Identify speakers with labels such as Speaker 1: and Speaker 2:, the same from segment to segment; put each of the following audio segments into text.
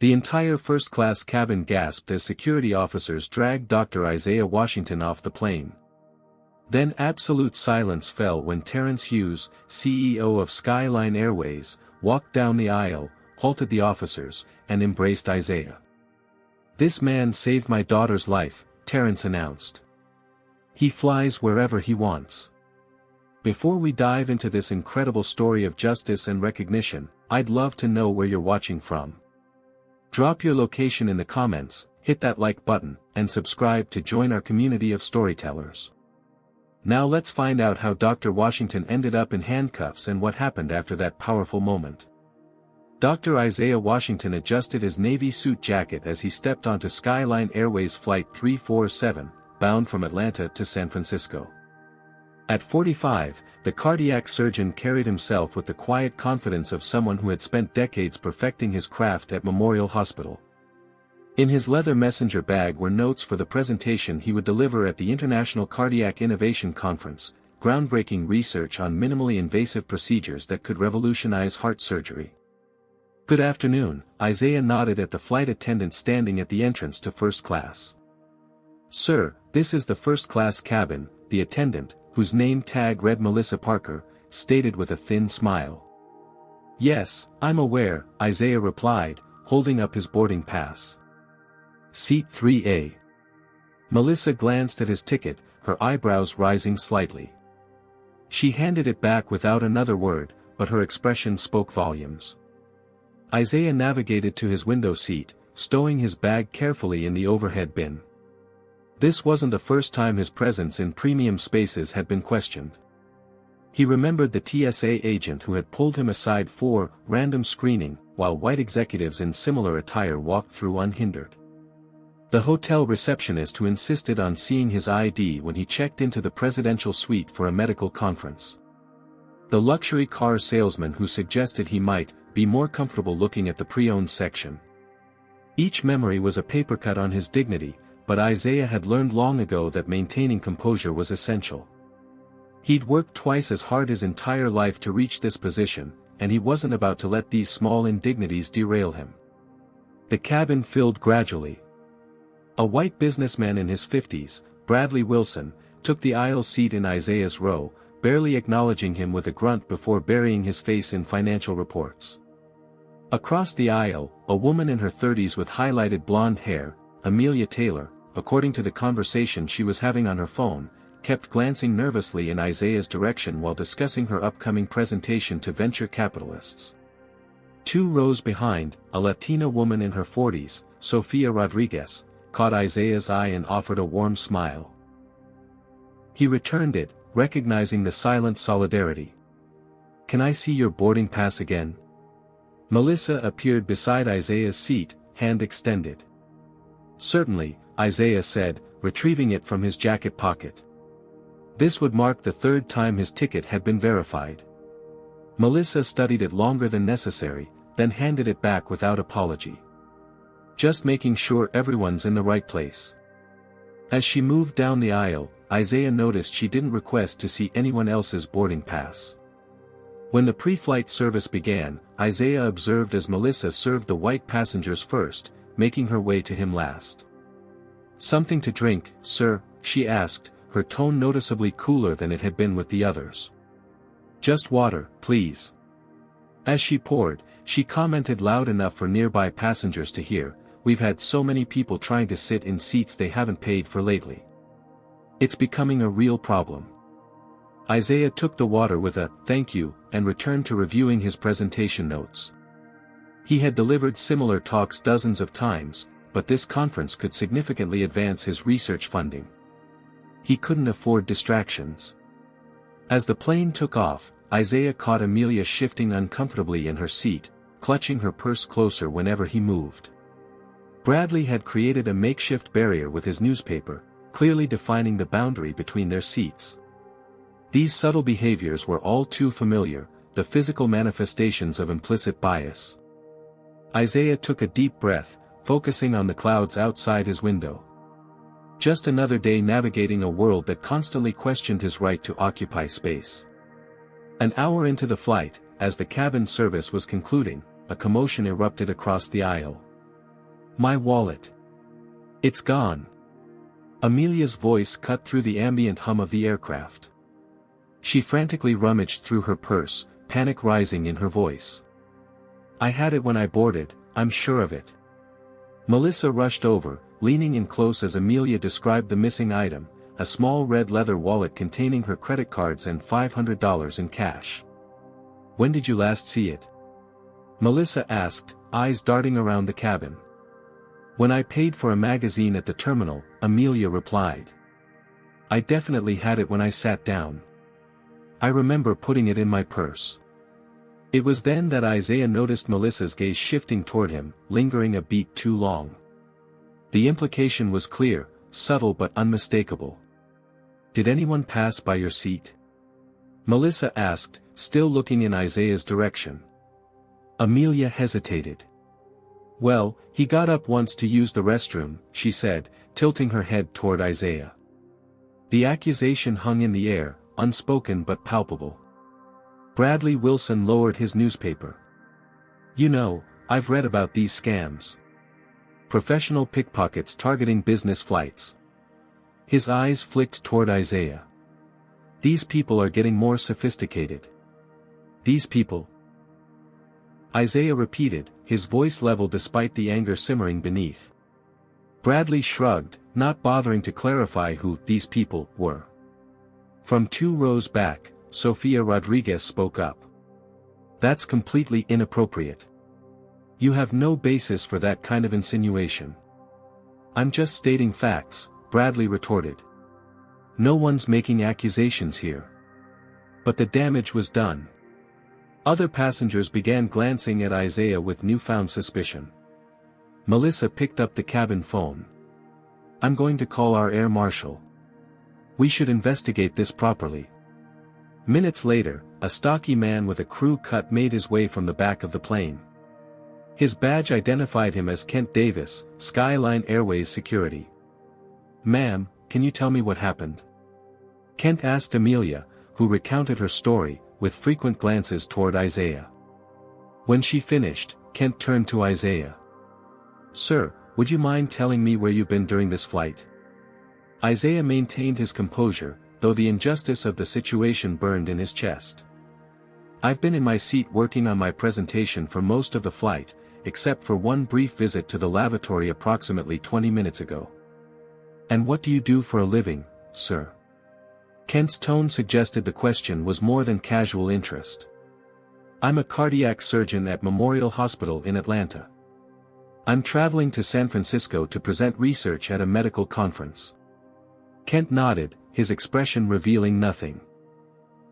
Speaker 1: The entire first-class cabin gasped as security officers dragged Dr. Isaiah Washington off the plane. Then absolute silence fell when Terrence Hughes, CEO of Skyline Airways, walked down the aisle, halted the officers, and embraced Isaiah. "This man saved my daughter's life," Terrence announced. "He flies wherever he wants." Before we dive into this incredible story of justice and recognition, I'd love to know where you're watching from. Drop your location in the comments, hit that like button, and subscribe to join our community of storytellers. Now let's find out how Dr. Washington ended up in handcuffs and what happened after that powerful moment. Dr. Isaiah Washington adjusted his navy suit jacket as he stepped onto Skyline Airways Flight 347, bound from Atlanta to San Francisco. At 45, the cardiac surgeon carried himself with the quiet confidence of someone who had spent decades perfecting his craft at Memorial Hospital. In his leather messenger bag were notes for the presentation he would deliver at the International Cardiac Innovation Conference, groundbreaking research on minimally invasive procedures that could revolutionize heart surgery. "Good afternoon," Isaiah nodded at the flight attendant standing at the entrance to first class. "Sir, this is the first-class cabin," the attendant, whose name tag read Melissa Parker, stated with a thin smile. "Yes, I'm aware," Isaiah replied, holding up his boarding pass. "Seat 3A. Melissa glanced at his ticket, her eyebrows rising slightly. She handed it back without another word, but her expression spoke volumes. Isaiah navigated to his window seat, stowing his bag carefully in the overhead bin. This wasn't the first time his presence in premium spaces had been questioned. He remembered the TSA agent who had pulled him aside for random screening, while white executives in similar attire walked through unhindered. The hotel receptionist who insisted on seeing his ID when he checked into the presidential suite for a medical conference. The luxury car salesman who suggested he might be more comfortable looking at the pre-owned section. Each memory was a papercut on his dignity, but Isaiah had learned long ago that maintaining composure was essential. He'd worked twice as hard his entire life to reach this position, and he wasn't about to let these small indignities derail him. The cabin filled gradually. A white businessman in his 50s, Bradley Wilson, took the aisle seat in Isaiah's row, barely acknowledging him with a grunt before burying his face in financial reports. Across the aisle, a woman in her 30s with highlighted blonde hair, Amelia Taylor, according to the conversation she was having on her phone, kept glancing nervously in Isaiah's direction while discussing her upcoming presentation to venture capitalists. 2 rows behind, a Latina woman in her 40s, Sofia Rodriguez, caught Isaiah's eye and offered a warm smile. He returned it, recognizing the silent solidarity. "Can I see your boarding pass again?" Melissa appeared beside Isaiah's seat, hand extended. "Certainly," Isaiah said, retrieving it from his jacket pocket. This would mark the 3rd time his ticket had been verified. Melissa studied it longer than necessary, then handed it back without apology. "Just making sure everyone's in the right place." As she moved down the aisle, Isaiah noticed she didn't request to see anyone else's boarding pass. When the pre-flight service began, Isaiah observed as Melissa served the white passengers first, making her way to him last. "Something to drink, sir?" she asked, her tone noticeably cooler than it had been with the others. "Just water, please." As she poured, she commented loud enough for nearby passengers to hear, "We've had so many people trying to sit in seats they haven't paid for lately. It's becoming a real problem." Isaiah took the water with a "thank you" and returned to reviewing his presentation notes. He had delivered similar talks dozens of times, but this conference could significantly advance his research funding. He couldn't afford distractions. As the plane took off, Isaiah caught Amelia shifting uncomfortably in her seat, clutching her purse closer whenever he moved. Bradley had created a makeshift barrier with his newspaper, clearly defining the boundary between their seats. These subtle behaviors were all too familiar, the physical manifestations of implicit bias. Isaiah took a deep breath, focusing on the clouds outside his window. Just another day navigating a world that constantly questioned his right to occupy space. An hour into the flight, as the cabin service was concluding, a commotion erupted across the aisle. My wallet. It's gone. Amelia's voice cut through the ambient hum of the aircraft. She frantically rummaged through her purse, panic rising in her voice. I had it when I boarded, I'm sure of it. Melissa rushed over, leaning in close as Amelia described the missing item, a small red leather wallet containing her credit cards and $500 in cash. When did you last see it? Melissa asked, eyes darting around the cabin. When I paid for a magazine at the terminal, Amelia replied. I definitely had it when I sat down. I remember putting it in my purse. It was then that Isaiah noticed Melissa's gaze shifting toward him, lingering a beat too long. The implication was clear, subtle but unmistakable. Did anyone pass by your seat? Melissa asked, still looking in Isaiah's direction. Amelia hesitated. Well, he got up once to use the restroom, she said, tilting her head toward Isaiah. The accusation hung in the air, unspoken but palpable. Bradley Wilson lowered his newspaper. You know, I've read about these scams. Professional pickpockets targeting business flights. His eyes flicked toward Isaiah. These people are getting more sophisticated. These people. Isaiah repeated, his voice level despite the anger simmering beneath. Bradley shrugged, not bothering to clarify who these people were. From 2 rows back, Sofia Rodriguez spoke up. That's completely inappropriate. You have no basis for that kind of insinuation. I'm just stating facts, Bradley retorted. No one's making accusations here. But the damage was done. Other passengers began glancing at Isaiah with newfound suspicion. Melissa picked up the cabin phone. I'm going to call our air marshal. We should investigate this properly. Minutes later, a stocky man with a crew cut made his way from the back of the plane. His badge identified him as Kent Davis, Skyline Airways security. Ma'am, can you tell me what happened? Kent asked Amelia, who recounted her story, with frequent glances toward Isaiah. When she finished, Kent turned to Isaiah. Sir, would you mind telling me where you've been during this flight? Isaiah maintained his composure, though the injustice of the situation burned in his chest. I've been in my seat working on my presentation for most of the flight, except for one brief visit to the lavatory approximately 20 minutes ago. And what do you do for a living, sir? Kent's tone suggested the question was more than casual interest. I'm a cardiac surgeon at Memorial Hospital in Atlanta. I'm traveling to San Francisco to present research at a medical conference. Kent nodded, his expression revealing nothing.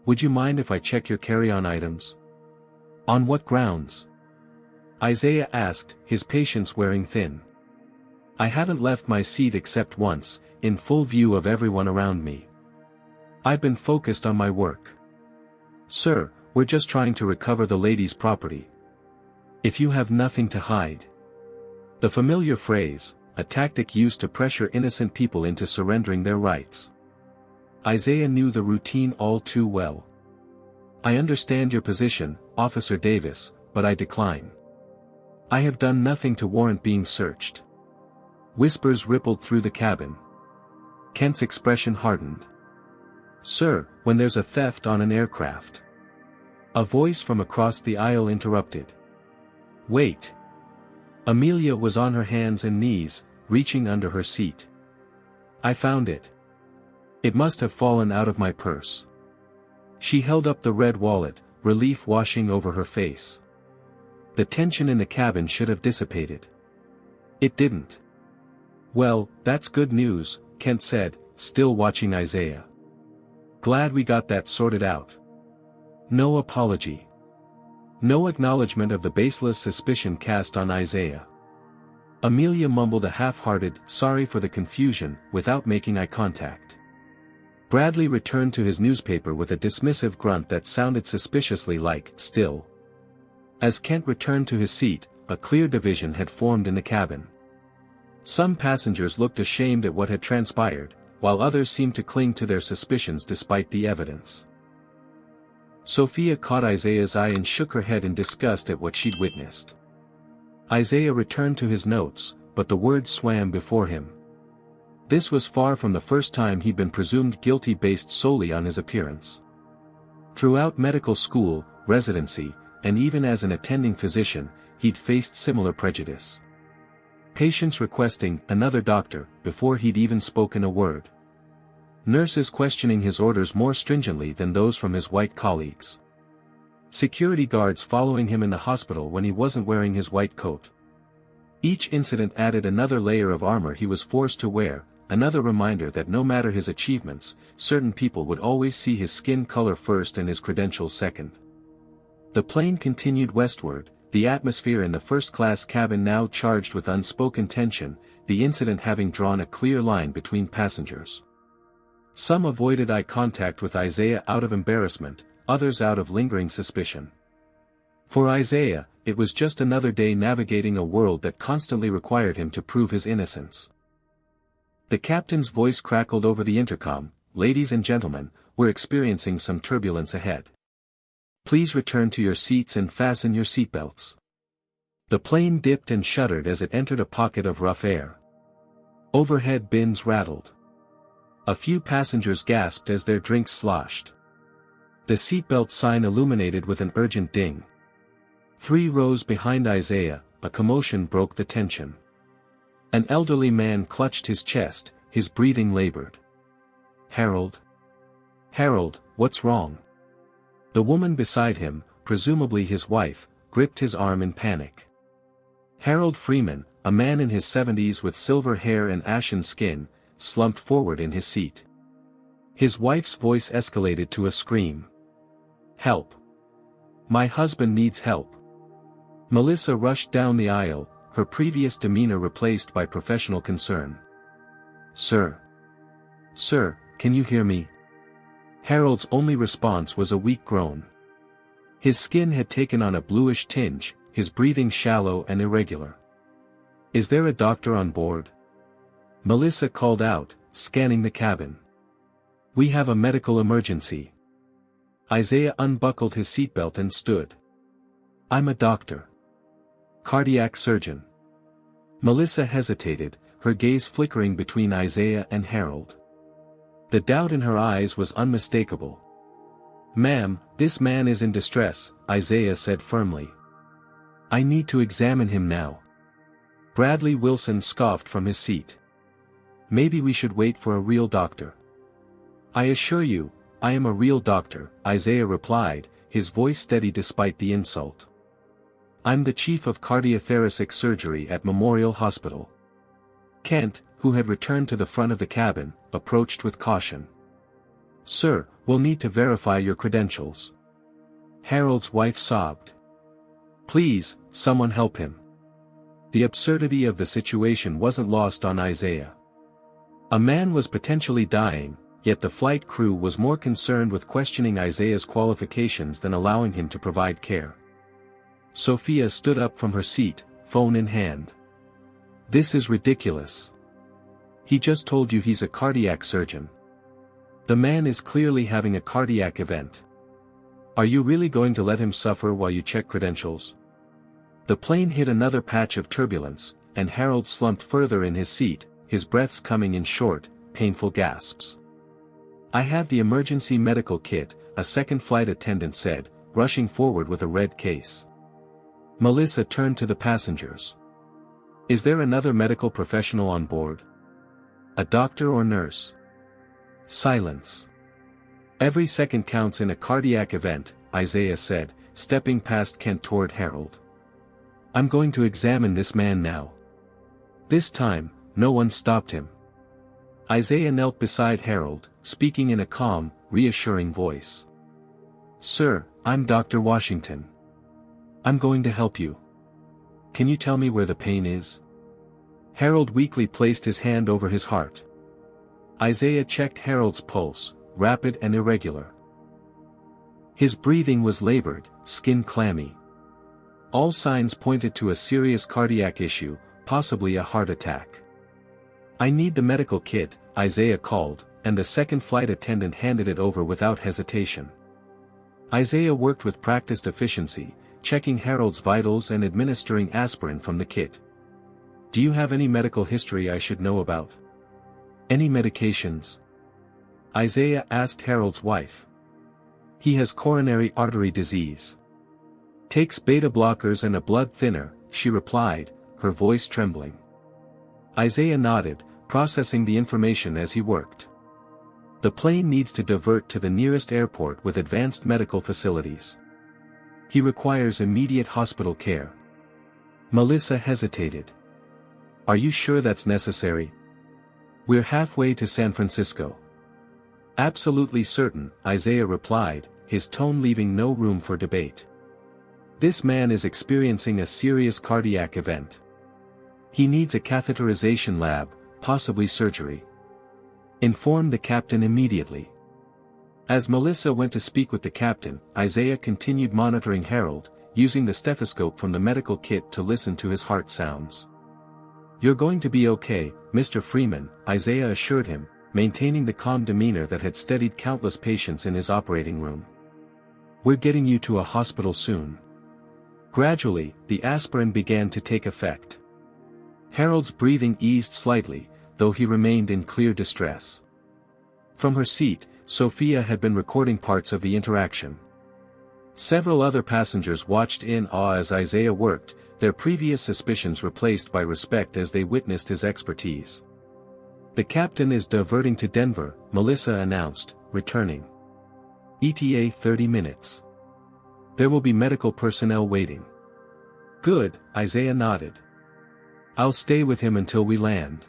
Speaker 1: Would you mind if I check your carry-on items? On what grounds? Isaiah asked, his patience wearing thin. I haven't left my seat except once, in full view of everyone around me. I've been focused on my work. Sir, we're just trying to recover the lady's property. If you have nothing to hide. The familiar phrase, a tactic used to pressure innocent people into surrendering their rights. Isaiah knew the routine all too well. I understand your position, Officer Davis, but I decline. I have done nothing to warrant being searched. Whispers rippled through the cabin. Kent's expression hardened. Sir, when there's a theft on an aircraft. A voice from across the aisle interrupted. Wait. Amelia was on her hands and knees, reaching under her seat. I found it. It must have fallen out of my purse. She held up the red wallet, relief washing over her face. The tension in the cabin should have dissipated. It didn't. Well, that's good news, Kent said, still watching Isaiah. Glad we got that sorted out. No apology. No acknowledgement of the baseless suspicion cast on Isaiah. Amelia mumbled a half-hearted, sorry for the confusion, without making eye contact. Bradley returned to his newspaper with a dismissive grunt that sounded suspiciously like, still. As Kent returned to his seat, a clear division had formed in the cabin. Some passengers looked ashamed at what had transpired, while others seemed to cling to their suspicions despite the evidence. Sophia caught Isaiah's eye and shook her head in disgust at what she'd witnessed. Isaiah returned to his notes, but the words swam before him. This was far from the first time he'd been presumed guilty based solely on his appearance. Throughout medical school, residency, and even as an attending physician, he'd faced similar prejudice. Patients requesting another doctor before he'd even spoken a word. Nurses questioning his orders more stringently than those from his white colleagues. Security guards following him in the hospital when he wasn't wearing his white coat. Each incident added another layer of armor he was forced to wear, another reminder that no matter his achievements, certain people would always see his skin color first and his credentials second. The plane continued westward, the atmosphere in the first-class cabin now charged with unspoken tension, the incident having drawn a clear line between passengers. Some avoided eye contact with Isaiah out of embarrassment, others out of lingering suspicion. For Isaiah, it was just another day navigating a world that constantly required him to prove his innocence. The captain's voice crackled over the intercom, "Ladies and gentlemen, we're experiencing some turbulence ahead. Please return to your seats and fasten your seatbelts." The plane dipped and shuddered as it entered a pocket of rough air. Overhead bins rattled. A few passengers gasped as their drinks sloshed. The seatbelt sign illuminated with an urgent ding. 3 rows behind Isaiah, a commotion broke the tension. An elderly man clutched his chest, his breathing labored. "Harold? Harold, what's wrong?" The woman beside him, presumably his wife, gripped his arm in panic. Harold Freeman, a man in his 70s with silver hair and ashen skin, slumped forward in his seat. His wife's voice escalated to a scream. "Help! My husband needs help!" Melissa rushed down the aisle, her previous demeanor replaced by professional concern. "Sir! Sir, can you hear me?" Harold's only response was a weak groan. His skin had taken on a bluish tinge, his breathing shallow and irregular. "Is there a doctor on board?" Melissa called out, scanning the cabin. "We have a medical emergency." Isaiah unbuckled his seatbelt and stood. "I'm a doctor. Cardiac surgeon." Melissa hesitated, her gaze flickering between Isaiah and Harold. The doubt in her eyes was unmistakable. "Ma'am, this man is in distress," Isaiah said firmly. "I need to examine him now." Bradley Wilson scoffed from his seat. "Maybe we should wait for a real doctor." "I assure you, I am a real doctor," Isaiah replied, his voice steady despite the insult. "I'm the chief of cardiothoracic surgery at Memorial Hospital." Kent, who had returned to the front of the cabin, approached with caution. "Sir, we'll need to verify your credentials." Harold's wife sobbed. "Please, someone help him." The absurdity of the situation wasn't lost on Isaiah. A man was potentially dying, yet the flight crew was more concerned with questioning Isaiah's qualifications than allowing him to provide care. Sophia stood up from her seat, phone in hand. "This is ridiculous. He just told you he's a cardiac surgeon. The man is clearly having a cardiac event. Are you really going to let him suffer while you check credentials?" The plane hit another patch of turbulence, and Harold slumped further in his seat, his breaths coming in short, painful gasps. "I have the emergency medical kit," a second flight attendant said, rushing forward with a red case. Melissa turned to the passengers. "Is there another medical professional on board? A doctor or nurse?" Silence. "Every second counts in a cardiac event," Isaiah said, stepping past Kent toward Harold. "I'm going to examine this man now." This time, no one stopped him. Isaiah knelt beside Harold, speaking in a calm, reassuring voice. "Sir, I'm Dr. Washington. I'm going to help you. Can you tell me where the pain is?" Harold weakly placed his hand over his heart. Isaiah checked Harold's pulse, rapid and irregular. His breathing was labored, skin clammy. All signs pointed to a serious cardiac issue, possibly a heart attack. "I need the medical kit," Isaiah called, and the second flight attendant handed it over without hesitation. Isaiah worked with practiced efficiency, checking Harold's vitals and administering aspirin from the kit. Do you have any medical history I should know about? Any medications? Isaiah asked Harold's wife. He has coronary artery disease. Takes beta blockers and a blood thinner, she replied, her voice trembling. Isaiah nodded, processing the information as he worked. The plane needs to divert to the nearest airport with advanced medical facilities. He requires immediate hospital care. Melissa hesitated. Are you sure that's necessary? We're halfway to San Francisco. Absolutely certain, Isaiah replied, his tone leaving no room for debate. This man is experiencing a serious cardiac event. He needs a catheterization lab, possibly surgery. Inform the captain immediately. As Melissa went to speak with the captain, Isaiah continued monitoring Harold, using the stethoscope from the medical kit to listen to his heart sounds. You're going to be okay, Mr. Freeman, Isaiah assured him, maintaining the calm demeanor that had steadied countless patients in his operating room. We're getting you to a hospital soon. Gradually, the aspirin began to take effect. Harold's breathing eased slightly, though he remained in clear distress. From her seat, Sophia had been recording parts of the interaction. Several other passengers watched in awe as Isaiah worked, their previous suspicions replaced by respect as they witnessed his expertise. The captain is diverting to Denver, Melissa announced, returning. ETA 30 minutes. There will be medical personnel waiting. Good, Isaiah nodded. I'll stay with him until we land.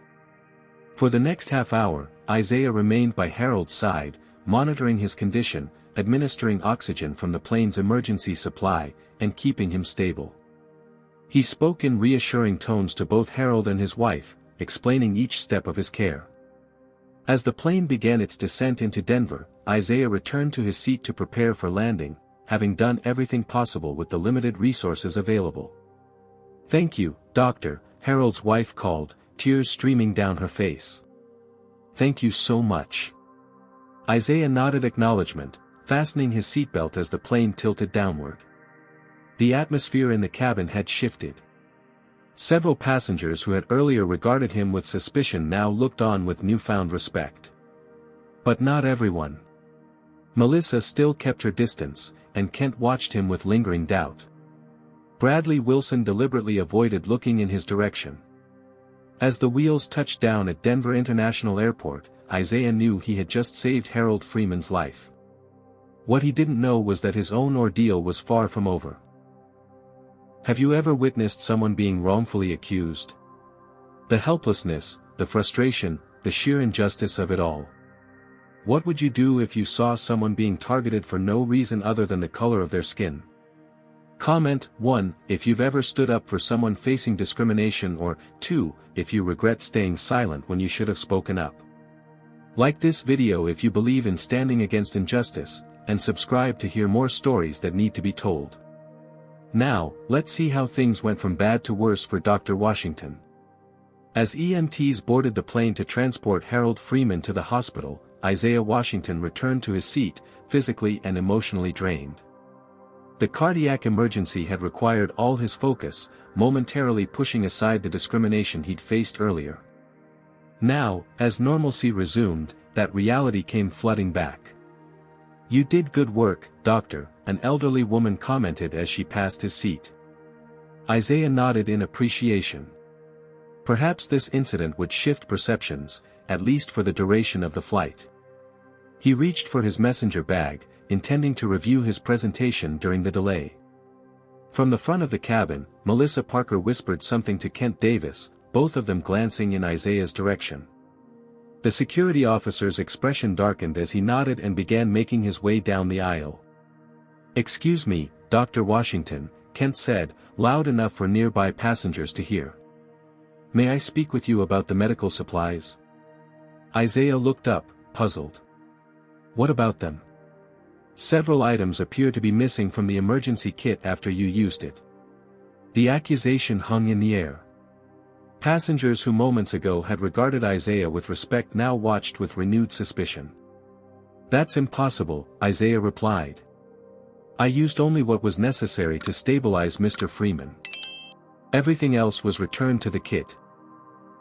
Speaker 1: For the next half hour, Isaiah remained by Harold's side, monitoring his condition, administering oxygen from the plane's emergency supply, and keeping him stable. He spoke in reassuring tones to both Harold and his wife, explaining each step of his care. As the plane began its descent into Denver, Isaiah returned to his seat to prepare for landing, having done everything possible with the limited resources available. Thank you, Doctor, Harold's wife called, tears streaming down her face. Thank you so much. Isaiah nodded acknowledgement, fastening his seatbelt as the plane tilted downward. The atmosphere in the cabin had shifted. Several passengers who had earlier regarded him with suspicion now looked on with newfound respect. But not everyone. Melissa still kept her distance, and Kent watched him with lingering doubt. Bradley Wilson deliberately avoided looking in his direction. As the wheels touched down at Denver International Airport, Isaiah knew he had just saved Harold Freeman's life. What he didn't know was that his own ordeal was far from over. Have you ever witnessed someone being wrongfully accused? The helplessness, the frustration, the sheer injustice of it all. What would you do if you saw someone being targeted for no reason other than the color of their skin? Comment 1, if you've ever stood up for someone facing discrimination, or 2, if you regret staying silent when you should have spoken up. Like this video if you believe in standing against injustice, and subscribe to hear more stories that need to be told. Now, let's see how things went from bad to worse for Dr. Washington. As EMTs boarded the plane to transport Harold Freeman to the hospital, Isaiah Washington returned to his seat, physically and emotionally drained. The cardiac emergency had required all his focus, momentarily pushing aside the discrimination he'd faced earlier. Now, as normalcy resumed, that reality came flooding back. You did good work, Doctor, an elderly woman commented as she passed his seat. Isaiah nodded in appreciation. Perhaps this incident would shift perceptions, at least for the duration of the flight. He reached for his messenger bag, intending to review his presentation during the delay. From the front of the cabin, Melissa Parker whispered something to Kent Davis, both of them glancing in Isaiah's direction. The security officer's expression darkened as he nodded and began making his way down the aisle. Excuse me, Dr. Washington, Kent said, loud enough for nearby passengers to hear. May I speak with you about the medical supplies? Isaiah looked up, puzzled. What about them? Several items appear to be missing from the emergency kit after you used it. The accusation hung in the air. Passengers who moments ago had regarded Isaiah with respect now watched with renewed suspicion. That's impossible, Isaiah replied. I used only what was necessary to stabilize Mr. Freeman. Everything else was returned to the kit.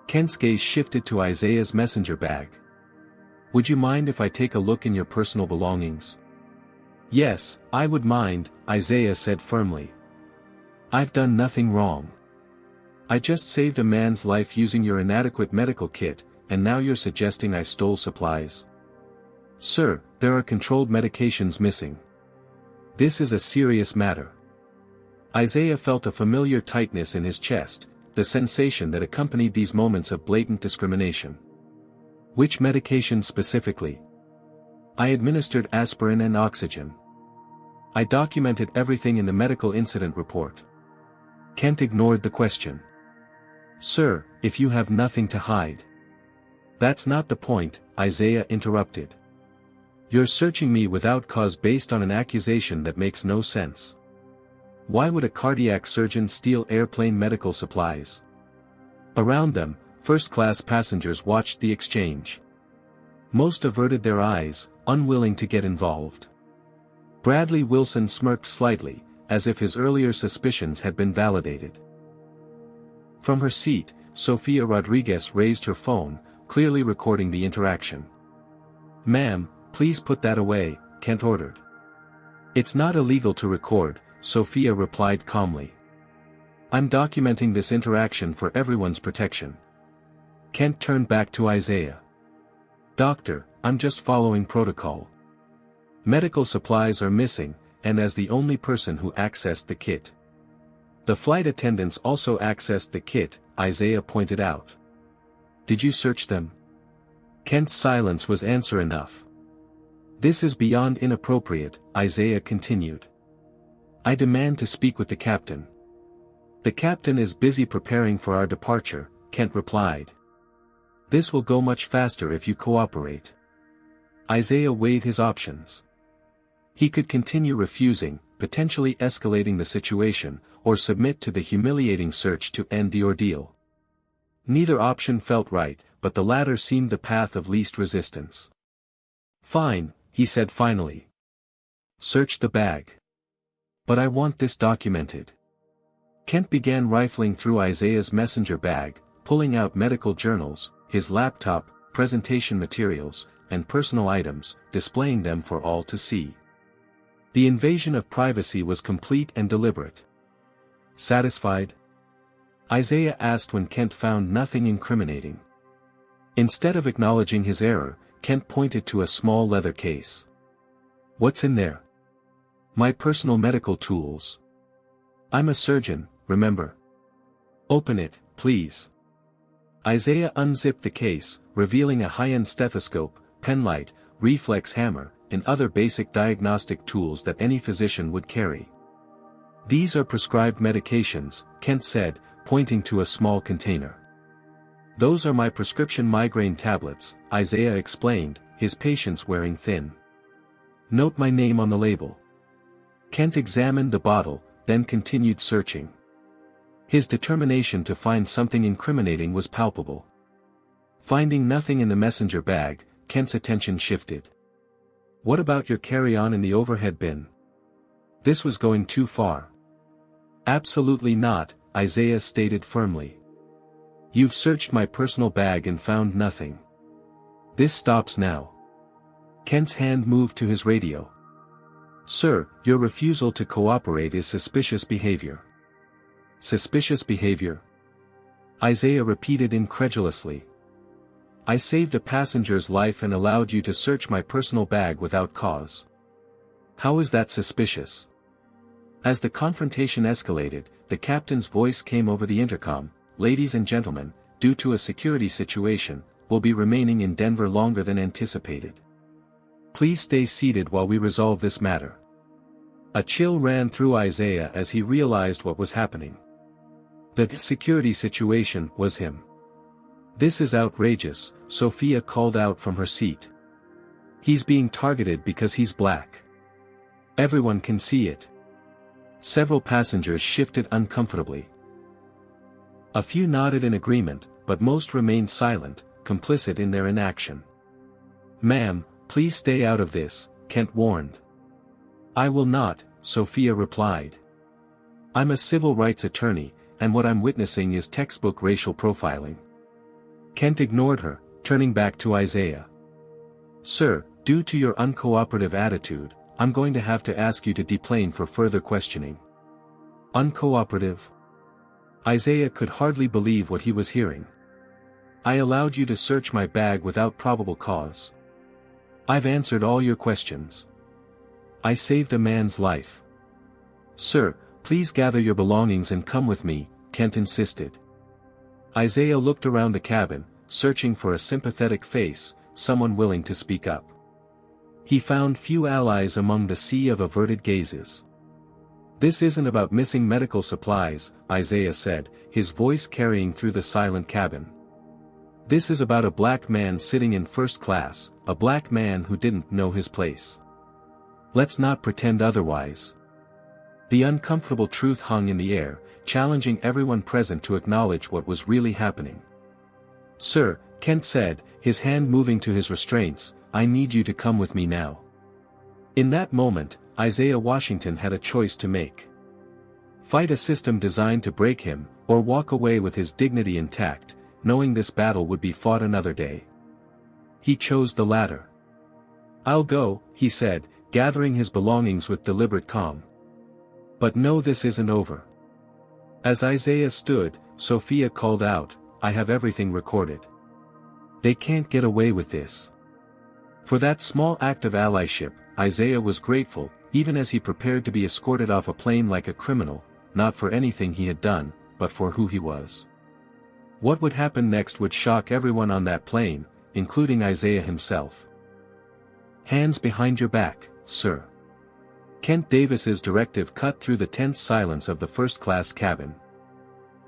Speaker 1: Kent's gaze shifted to Isaiah's messenger bag. "Would you mind if I take a look in your personal belongings?" "Yes, I would mind," Isaiah said firmly. "I've done nothing wrong. I just saved a man's life using your inadequate medical kit, and now you're suggesting I stole supplies?" "Sir, there are controlled medications missing. This is a serious matter." Isaiah felt a familiar tightness in his chest, the sensation that accompanied these moments of blatant discrimination. "Which medication specifically?" "I administered aspirin and oxygen. I documented everything in the medical incident report." Kent ignored the question. "Sir, if you have nothing to hide." "That's not the point," Isaiah interrupted. "You're searching me without cause based on an accusation that makes no sense. Why would a cardiac surgeon steal airplane medical supplies?" Around them, first-class passengers watched the exchange. Most averted their eyes, unwilling to get involved. Bradley Wilson smirked slightly, as if his earlier suspicions had been validated. From her seat, Sofia Rodriguez raised her phone, clearly recording the interaction. "Ma'am, please put that away," Kent ordered. "It's not illegal to record," Sofia replied calmly. "I'm documenting this interaction for everyone's protection." Kent turned back to Isaiah. "Doctor, I'm just following protocol. Medical supplies are missing, and as the only person who accessed the kit. The flight attendants also accessed the kit," Isaiah pointed out. "Did you search them?" Kent's silence was answer enough. "This is beyond inappropriate," Isaiah continued. "I demand to speak with the captain." "The captain is busy preparing for our departure," Kent replied. "This will go much faster if you cooperate." Isaiah weighed his options. He could continue refusing, potentially escalating the situation, or submit to the humiliating search to end the ordeal. Neither option felt right, but the latter seemed the path of least resistance. "Fine," he said finally. "Search the bag. But I want this documented." Kent began rifling through Isaiah's messenger bag, pulling out medical journals, his laptop, presentation materials, and personal items, displaying them for all to see. The invasion of privacy was complete and deliberate. "Satisfied?" Isaiah asked when Kent found nothing incriminating. Instead of acknowledging his error, Kent pointed to a small leather case. "What's in there?" "My personal medical tools. I'm a surgeon, remember?" "Open it, please." Isaiah unzipped the case, revealing a high-end stethoscope, penlight, reflex hammer, and other basic diagnostic tools that any physician would carry. "These are prescribed medications," Kent said, pointing to a small container. "Those are my prescription migraine tablets," Isaiah explained, his patients wearing thin. "Note my name on the label." Kent examined the bottle, then continued searching. His determination to find something incriminating was palpable. Finding nothing in the messenger bag, Kent's attention shifted. "What about your carry-on in the overhead bin?" This was going too far. "Absolutely not," Isaiah stated firmly. "You've searched my personal bag and found nothing. This stops now." Kent's hand moved to his radio. "Sir, your refusal to cooperate is suspicious behavior." "Suspicious behavior?" Isaiah repeated incredulously. "I saved a passenger's life and allowed you to search my personal bag without cause. How is that suspicious?" As the confrontation escalated, the captain's voice came over the intercom. "Ladies and gentlemen, due to a security situation, we'll be remaining in Denver longer than anticipated. Please stay seated while we resolve this matter." A chill ran through Isaiah as he realized what was happening. The security situation was him. "This is outrageous," Sofia called out from her seat. "He's being targeted because he's black. Everyone can see it." Several passengers shifted uncomfortably. A few nodded in agreement, but most remained silent, complicit in their inaction. "Ma'am, please stay out of this," Kent warned. "I will not," Sofia replied. "I'm a civil rights attorney, and what I'm witnessing is textbook racial profiling. Kent ignored her, turning back to Isaiah. "Sir, due to your uncooperative attitude, I'm going to have to ask you to deplane for further questioning." "Uncooperative?" Isaiah could hardly believe what he was hearing. "I allowed you to search my bag without probable cause. I've answered all your questions. I saved a man's life." "Sir, please gather your belongings and come with me," Kent insisted. Isaiah looked around the cabin, searching for a sympathetic face, someone willing to speak up. He found few allies among the sea of averted gazes. "This isn't about missing medical supplies," Isaiah said, his voice carrying through the silent cabin. "This is about a black man sitting in first class, a black man who didn't know his place. Let's not pretend otherwise." The uncomfortable truth hung in the air, challenging everyone present to acknowledge what was really happening. "Sir," Kent said, his hand moving to his restraints, "I need you to come with me now." In that moment, Isaiah Washington had a choice to make. Fight a system designed to break him, or walk away with his dignity intact, knowing this battle would be fought another day. He chose the latter. "I'll go," he said, gathering his belongings with deliberate calm. "But no, this isn't over." As Isaiah stood, Sophia called out, "I have everything recorded. They can't get away with this." For that small act of allyship, Isaiah was grateful, even as he prepared to be escorted off a plane like a criminal, not for anything he had done, but for who he was. What would happen next would shock everyone on that plane, including Isaiah himself. "Hands behind your back, sir." Kent Davis's directive cut through the tense silence of the first-class cabin.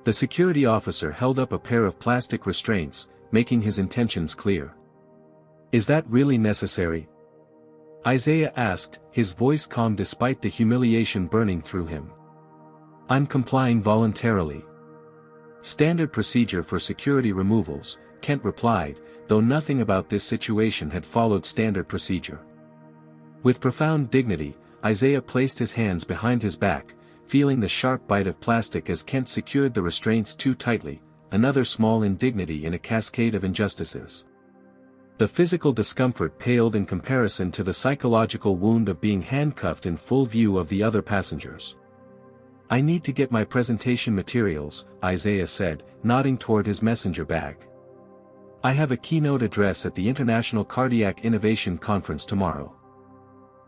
Speaker 1: The security officer held up a pair of plastic restraints, making his intentions clear. "Is that really necessary?" Isaiah asked, his voice calm despite the humiliation burning through him. "I'm complying voluntarily." "Standard procedure for security removals," Kent replied, though nothing about this situation had followed standard procedure. With profound dignity, Isaiah placed his hands behind his back, feeling the sharp bite of plastic as Kent secured the restraints too tightly, another small indignity in a cascade of injustices. The physical discomfort paled in comparison to the psychological wound of being handcuffed in full view of the other passengers. "I need to get my presentation materials," Isaiah said, nodding toward his messenger bag. "I have a keynote address at the International Cardiac Innovation Conference tomorrow."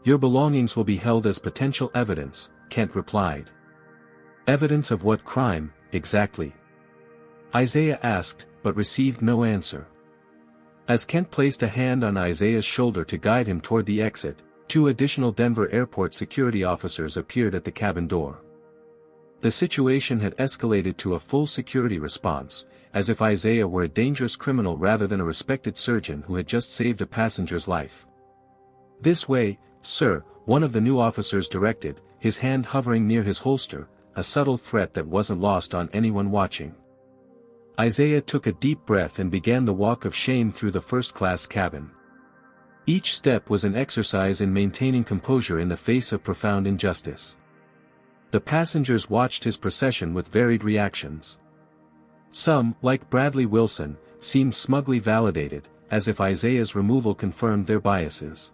Speaker 1: "Your belongings will be held as potential evidence," Kent replied. "Evidence of what crime, exactly?" Isaiah asked, but received no answer. As Kent placed a hand on Isaiah's shoulder to guide him toward the exit, 2 additional Denver airport security officers appeared at the cabin door. The situation had escalated to a full security response, as if Isaiah were a dangerous criminal rather than a respected surgeon who had just saved a passenger's life. "This way, sir," one of the new officers directed, his hand hovering near his holster, a subtle threat that wasn't lost on anyone watching. Isaiah took a deep breath and began the walk of shame through the first-class cabin. Each step was an exercise in maintaining composure in the face of profound injustice. The passengers watched his procession with varied reactions. Some, like Bradley Wilson, seemed smugly validated, as if Isaiah's removal confirmed their biases.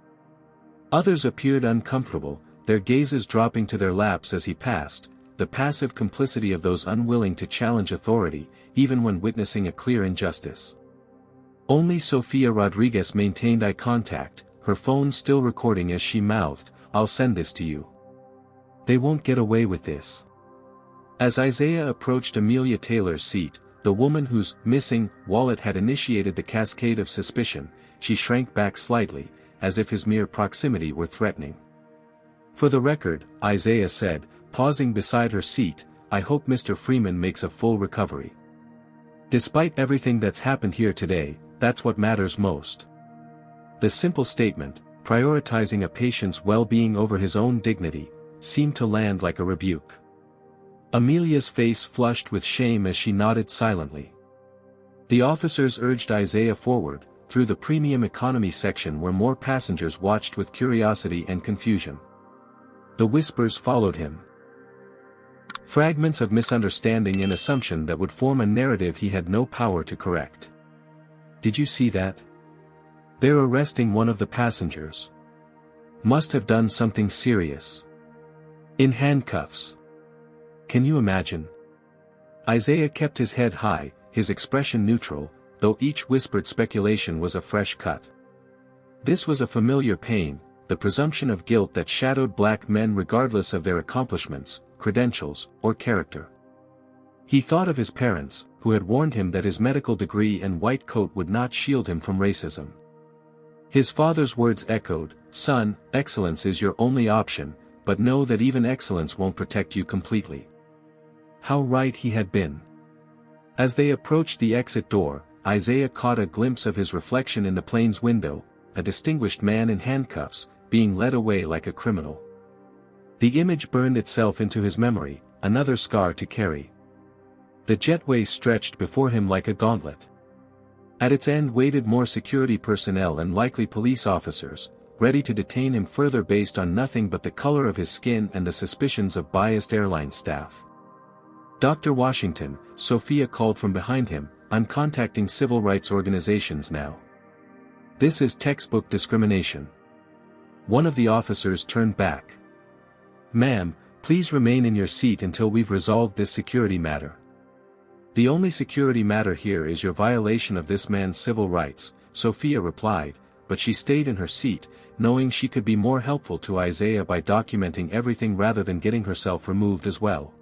Speaker 1: Others appeared uncomfortable, their gazes dropping to their laps as he passed, the passive complicity of those unwilling to challenge authority, even when witnessing a clear injustice. Only Sofia Rodriguez maintained eye contact, her phone still recording as she mouthed, "I'll send this to you. They won't get away with this." As Isaiah approached Amelia Taylor's seat, the woman whose missing wallet had initiated the cascade of suspicion, she shrank back slightly, as if his mere proximity were threatening. "For the record," Isaiah said, pausing beside her seat, "I hope Mr. Freeman makes a full recovery. Despite everything that's happened here today, that's what matters most." The simple statement, prioritizing a patient's well-being over his own dignity, seemed to land like a rebuke. Amelia's face flushed with shame as she nodded silently. The officers urged Isaiah forward, through the premium economy section where more passengers watched with curiosity and confusion. The whispers followed him. Fragments of misunderstanding and assumption that would form a narrative he had no power to correct. Did you see that? They're arresting one of the passengers. Must have done something serious. In handcuffs. Can you imagine? Isaiah kept his head high, his expression neutral, though each whispered speculation was a fresh cut. This was a familiar pain, the presumption of guilt that shadowed black men regardless of their accomplishments, credentials, or character. He thought of his parents, who had warned him that his medical degree and white coat would not shield him from racism. His father's words echoed, "Son, excellence is your only option, but know that even excellence won't protect you completely." How right he had been. As they approached the exit door, Isaiah caught a glimpse of his reflection in the plane's window, a distinguished man in handcuffs, being led away like a criminal. The image burned itself into his memory, another scar to carry. The jetway stretched before him like a gauntlet. At its end waited more security personnel and likely police officers, ready to detain him further based on nothing but the color of his skin and the suspicions of biased airline staff. "Dr. Washington," Sophia called from behind him, "I'm contacting civil rights organizations now. This is textbook discrimination." One of the officers turned back. "Ma'am, please remain in your seat until we've resolved this security matter." "The only security matter here is your violation of this man's civil rights," Sophia replied, but she stayed in her seat, knowing she could be more helpful to Isaiah by documenting everything rather than getting herself removed as well.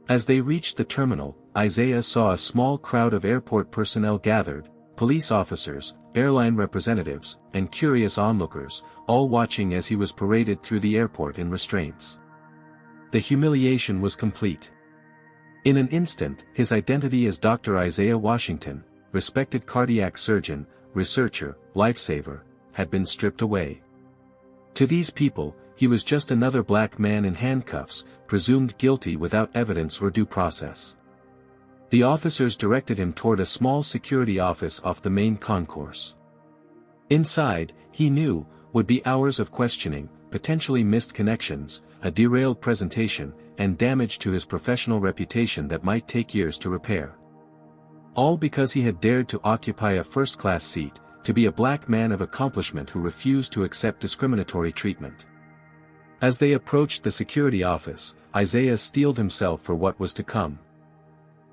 Speaker 1: As they reached the terminal, Isaiah saw a small crowd of airport personnel gathered, police officers, airline representatives, and curious onlookers, all watching as he was paraded through the airport in restraints. The humiliation was complete. In an instant, his identity as Dr. Isaiah Washington, respected cardiac surgeon, researcher, lifesaver, had been stripped away. To these people, he was just another black man in handcuffs, presumed guilty without evidence or due process. The officers directed him toward a small security office off the main concourse. Inside, he knew, would be hours of questioning, potentially missed connections, a derailed presentation, and damage to his professional reputation that might take years to repair. All because he had dared to occupy a first-class seat, to be a black man of accomplishment who refused to accept discriminatory treatment. As they approached the security office, Isaiah steeled himself for what was to come.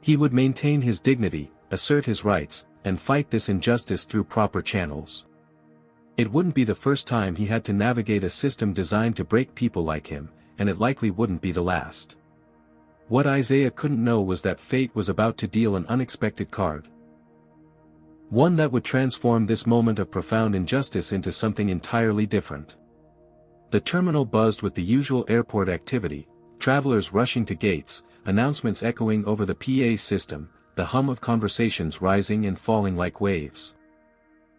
Speaker 1: He would maintain his dignity, assert his rights, and fight this injustice through proper channels. It wouldn't be the first time he had to navigate a system designed to break people like him, and it likely wouldn't be the last. What Isaiah couldn't know was that fate was about to deal an unexpected card. One that would transform this moment of profound injustice into something entirely different. The terminal buzzed with the usual airport activity, travelers rushing to gates, announcements echoing over the PA system, the hum of conversations rising and falling like waves.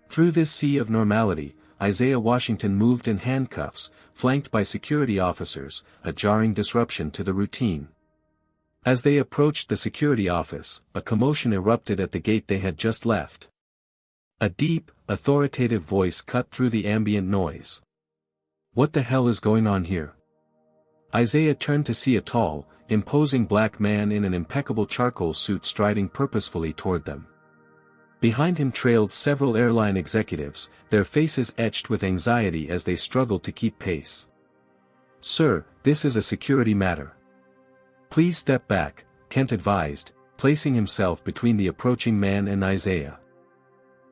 Speaker 1: Through this sea of normality, Isaiah Washington moved in handcuffs, flanked by security officers, a jarring disruption to the routine. As they approached the security office, a commotion erupted at the gate they had just left. A deep, authoritative voice cut through the ambient noise. "What the hell is going on here?" Isaiah turned to see a tall, imposing black man in an impeccable charcoal suit striding purposefully toward them. Behind him trailed several airline executives, their faces etched with anxiety as they struggled to keep pace. "Sir, this is a security matter. Please step back," Kent advised, placing himself between the approaching man and Isaiah.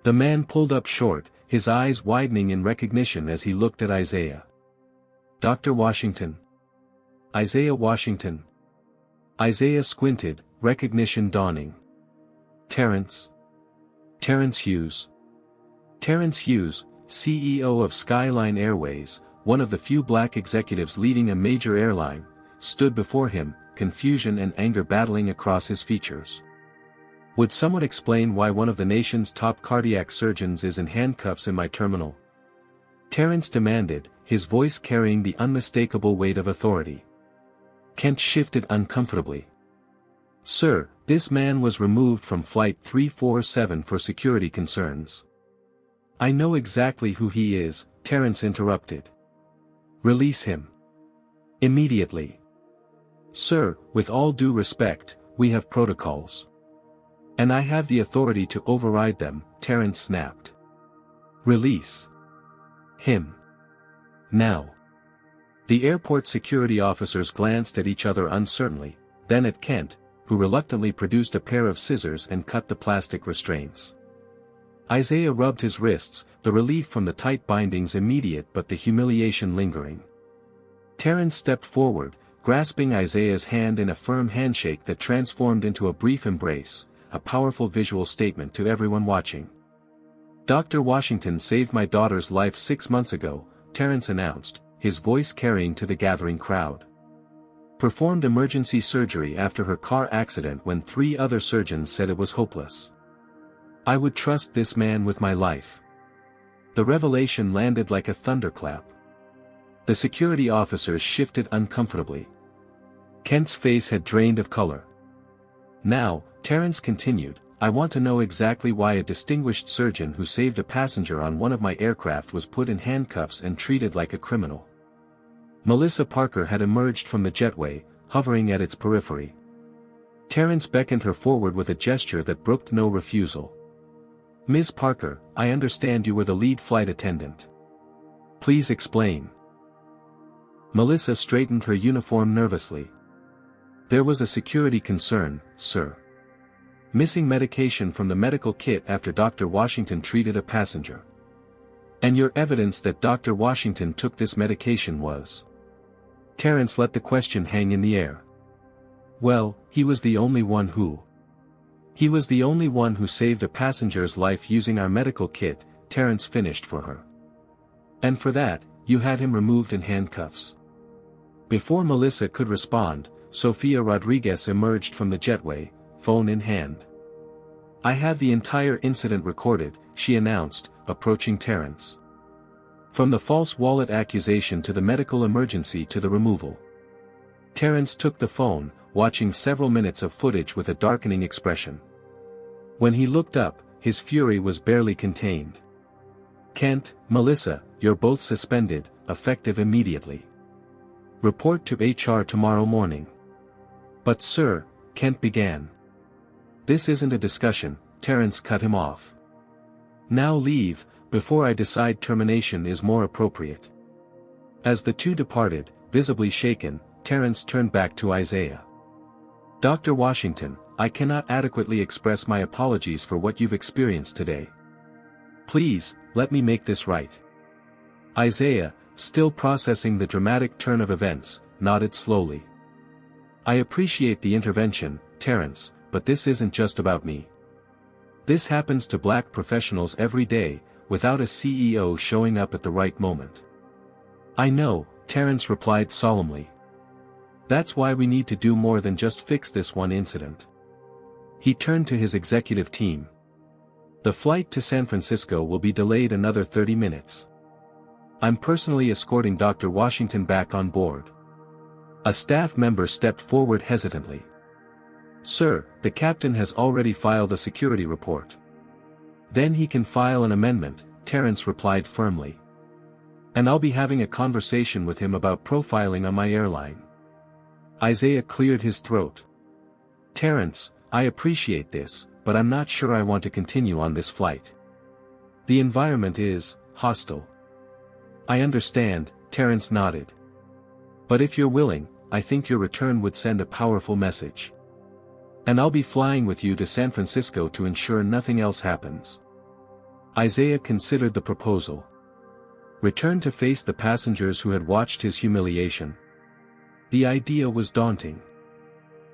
Speaker 1: The man pulled up short, his eyes widening in recognition as he looked at Isaiah. "Dr. Washington." "Isaiah Washington." Isaiah squinted, recognition dawning. "Terrence." "Terrence Hughes." Terrence Hughes, CEO of Skyline Airways, one of the few black executives leading a major airline, stood before him, confusion and anger battling across his features. "Would someone explain why one of the nation's top cardiac surgeons is in handcuffs in my terminal?" Terrence demanded, his voice carrying the unmistakable weight of authority. Kent shifted uncomfortably. "Sir, this man was removed from Flight 347 for security concerns." "I know exactly who he is," Terrence interrupted. "Release him. Immediately." "Sir, with all due respect, we have protocols." And I have the authority to override them, Terrence snapped. Release him. Now. The airport security officers glanced at each other uncertainly, then at Kent, who reluctantly produced a pair of scissors and cut the plastic restraints. Isaiah rubbed his wrists, the relief from the tight bindings immediate but the humiliation lingering. Terrence stepped forward, grasping Isaiah's hand in a firm handshake that transformed into a brief embrace, a powerful visual statement to everyone watching. Dr. Washington saved my daughter's life 6 months ago, Terrence announced, his voice carrying to the gathering crowd. Performed emergency surgery after her car accident when 3 other surgeons said it was hopeless. I would trust this man with my life. The revelation landed like a thunderclap. The security officers shifted uncomfortably. Kent's face had drained of color. Now, Terrence continued, I want to know exactly why a distinguished surgeon who saved a passenger on one of my aircraft was put in handcuffs and treated like a criminal. Melissa Parker had emerged from the jetway, hovering at its periphery. Terrence beckoned her forward with a gesture that brooked no refusal. Ms. Parker, I understand you were the lead flight attendant. Please explain. Melissa straightened her uniform nervously. There was a security concern, sir. Missing medication from the medical kit after Dr. Washington treated a passenger. And your evidence that Dr. Washington took this medication was. Terrence let the question hang in the air. Well, he was the only one who. He was the only one who saved a passenger's life using our medical kit, Terrence finished for her. And for that, you had him removed in handcuffs. Before Melissa could respond, Sofia Rodriguez emerged from the jetway, phone in hand. I have the entire incident recorded, she announced, approaching Terrence. From the false wallet accusation to the medical emergency to the removal. Terrence took the phone, watching several minutes of footage with a darkening expression. When he looked up, his fury was barely contained. Kent, Melissa, you're both suspended, effective immediately. Report to HR tomorrow morning. But sir, Kent began. This isn't a discussion, Terrence cut him off. Now leave, before I decide termination is more appropriate. As the two departed, visibly shaken, Terrence turned back to Isaiah. Dr. Washington, I cannot adequately express my apologies for what you've experienced today. Please, let me make this right. Isaiah, still processing the dramatic turn of events, nodded slowly. I appreciate the intervention, Terrence, but this isn't just about me. This happens to black professionals every day, without a CEO showing up at the right moment. I know, Terrence replied solemnly. That's why we need to do more than just fix this one incident. He turned to his executive team. The flight to San Francisco will be delayed another 30 minutes. I'm personally escorting Dr. Washington back on board. A staff member stepped forward hesitantly. Sir, the captain has already filed a security report. Then he can file an amendment, Terrence replied firmly. And I'll be having a conversation with him about profiling on my airline. Isaiah cleared his throat. Terrence, I appreciate this, but I'm not sure I want to continue on this flight. The environment is hostile. I understand, Terrence nodded. But if you're willing, I think your return would send a powerful message. And I'll be flying with you to San Francisco to ensure nothing else happens. Isaiah considered the proposal. Return to face the passengers who had watched his humiliation. The idea was daunting.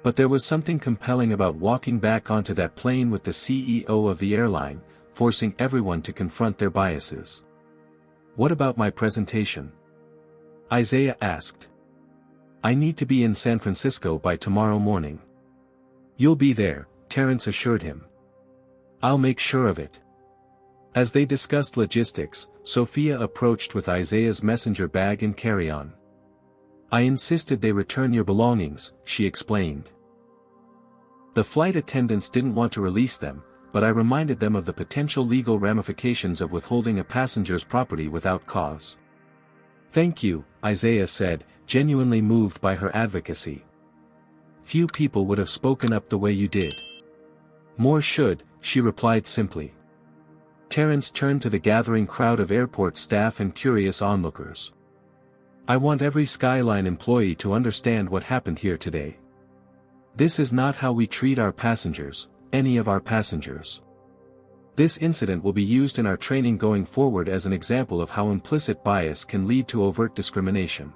Speaker 1: But there was something compelling about walking back onto that plane with the CEO of the airline, forcing everyone to confront their biases. What about my presentation? Isaiah asked. I need to be in San Francisco by tomorrow morning. You'll be there, Terrence assured him. I'll make sure of it. As they discussed logistics, Sofia approached with Isaiah's messenger bag and carry-on. I insisted they return your belongings, she explained. The flight attendants didn't want to release them, but I reminded them of the potential legal ramifications of withholding a passenger's property without cause. Thank you, Isaiah said, genuinely moved by her advocacy. Few people would have spoken up the way you did. More should, she replied simply. Terrence turned to the gathering crowd of airport staff and curious onlookers. I want every Skyline employee to understand what happened here today. This is not how we treat our passengers, any of our passengers. This incident will be used in our training going forward as an example of how implicit bias can lead to overt discrimination.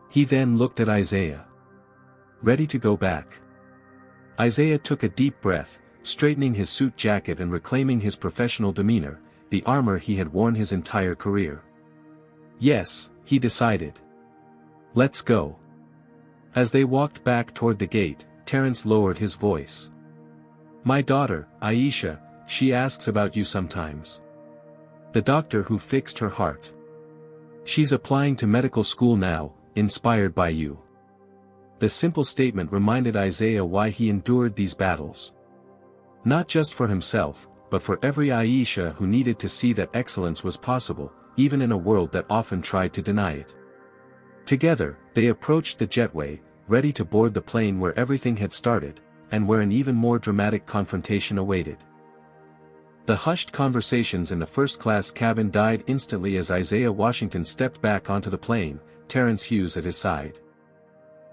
Speaker 1: He then looked at Isaiah. Ready to go back? Isaiah took a deep breath, straightening his suit jacket and reclaiming his professional demeanor, the armor he had worn his entire career. Yes, he decided. Let's go. As they walked back toward the gate, Terrence lowered his voice. My daughter, Aisha, she asks about you sometimes. The doctor who fixed her heart. She's applying to medical school now, inspired by you. The simple statement reminded Isaiah why he endured these battles. Not just for himself, but for every Aisha who needed to see that excellence was possible, even in a world that often tried to deny it. Together, they approached the jetway, ready to board the plane where everything had started, and where an even more dramatic confrontation awaited. The hushed conversations in the first-class cabin died instantly as Isaiah Washington stepped back onto the plane, Terrence Hughes at his side.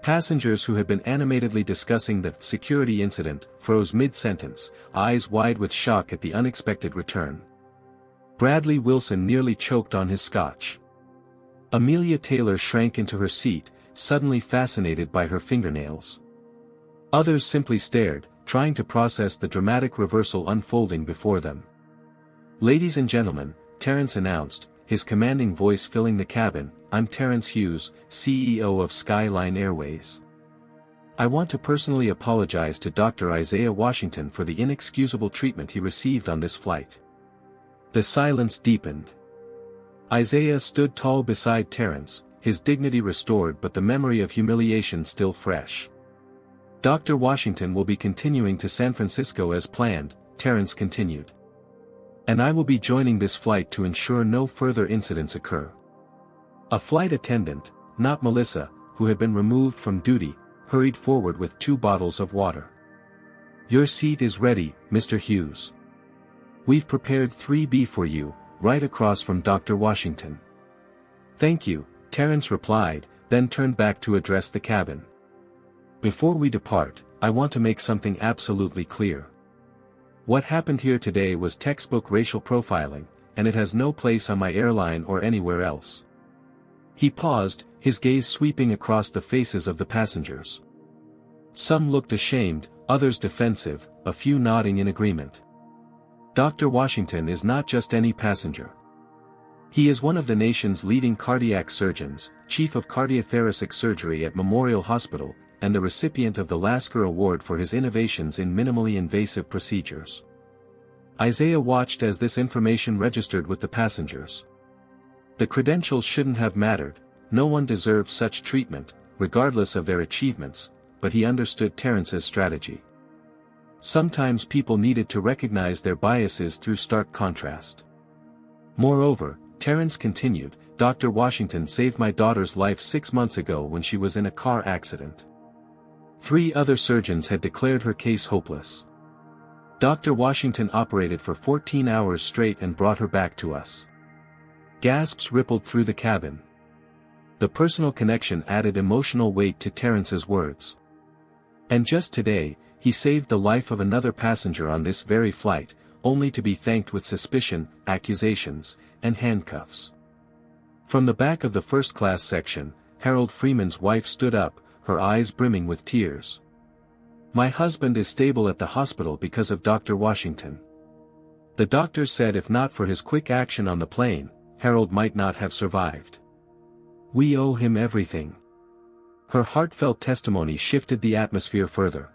Speaker 1: Passengers who had been animatedly discussing the security incident froze mid-sentence, eyes wide with shock at the unexpected return. Bradley Wilson nearly choked on his scotch. Amelia Taylor shrank into her seat, suddenly fascinated by her fingernails. Others simply stared, trying to process the dramatic reversal unfolding before them. Ladies and gentlemen, Terrence announced, his commanding voice filling the cabin, I'm Terrence Hughes, CEO of Skyline Airways. I want to personally apologize to Dr. Isaiah Washington for the inexcusable treatment he received on this flight. The silence deepened. Isaiah stood tall beside Terrence, his dignity restored but the memory of humiliation still fresh. Dr. Washington will be continuing to San Francisco as planned, Terrence continued. And I will be joining this flight to ensure no further incidents occur. A flight attendant, not Melissa, who had been removed from duty, hurried forward with 2 bottles of water. Your seat is ready, Mr. Hughes. We've prepared 3B for you, right across from Dr. Washington. Thank you, Terrence replied, then turned back to address the cabin. Before we depart, I want to make something absolutely clear. What happened here today was textbook racial profiling, and it has no place on my airline or anywhere else. He paused, his gaze sweeping across the faces of the passengers. Some looked ashamed, others defensive, a few nodding in agreement. Dr. Washington is not just any passenger. He is one of the nation's leading cardiac surgeons, chief of cardiothoracic surgery at Memorial Hospital, and the recipient of the Lasker Award for his innovations in minimally invasive procedures. Isaiah watched as this information registered with the passengers. The credentials shouldn't have mattered, no one deserved such treatment, regardless of their achievements, but he understood Terrence's strategy. Sometimes people needed to recognize their biases through stark contrast. Moreover, Terrence continued, Dr. Washington saved my daughter's life 6 months ago when she was in a car accident. 3 other surgeons had declared her case hopeless. Dr. Washington operated for 14 hours straight and brought her back to us. Gasps rippled through the cabin. The personal connection added emotional weight to Terrence's words. And just today, he saved the life of another passenger on this very flight, only to be thanked with suspicion, accusations, and handcuffs. From the back of the first-class section, Harold Freeman's wife stood up, her eyes brimming with tears. My husband is stable at the hospital because of Dr. Washington. The doctors said if not for his quick action on the plane, Harold might not have survived. We owe him everything. Her heartfelt testimony shifted the atmosphere further.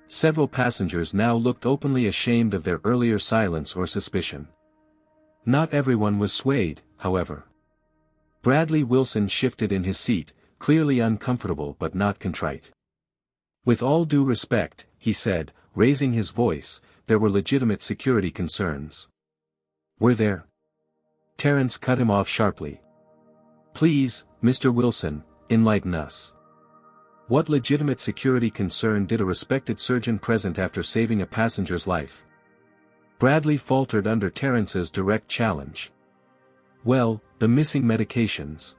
Speaker 1: Several passengers now looked openly ashamed of their earlier silence or suspicion. Not everyone was swayed, however. Bradley Wilson shifted in his seat, clearly uncomfortable but not contrite. With all due respect, he said, raising his voice, there were legitimate security concerns. Were there? Terrence cut him off sharply. Please, Mr. Wilson, enlighten us. What legitimate security concern did a respected surgeon present after saving a passenger's life? Bradley faltered under Terrence's direct challenge. Well, the missing medications,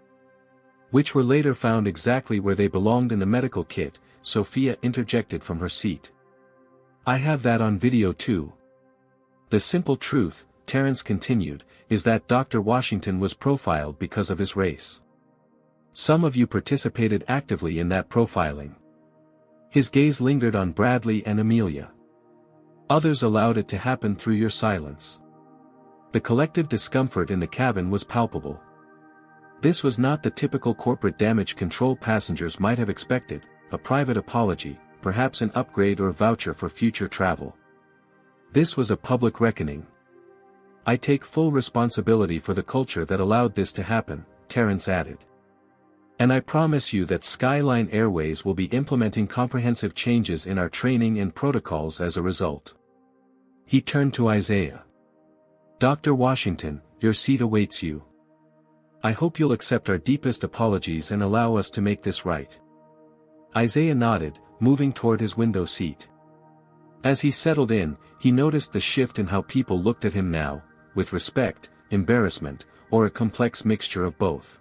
Speaker 1: which were later found exactly where they belonged in the medical kit, Sophia interjected from her seat. I have that on video too. The simple truth, Terrence continued, is that Dr. Washington was profiled because of his race. Some of you participated actively in that profiling. His gaze lingered on Bradley and Amelia. Others allowed it to happen through your silence. The collective discomfort in the cabin was palpable. This was not the typical corporate damage control passengers might have expected, a private apology, perhaps an upgrade or voucher for future travel. This was a public reckoning. I take full responsibility for the culture that allowed this to happen, Terrence added. And I promise you that Skyline Airways will be implementing comprehensive changes in our training and protocols as a result. He turned to Isaiah. Dr. Washington, your seat awaits you. I hope you'll accept our deepest apologies and allow us to make this right. Isaiah nodded, moving toward his window seat. As he settled in, he noticed the shift in how people looked at him now, with respect, embarrassment, or a complex mixture of both.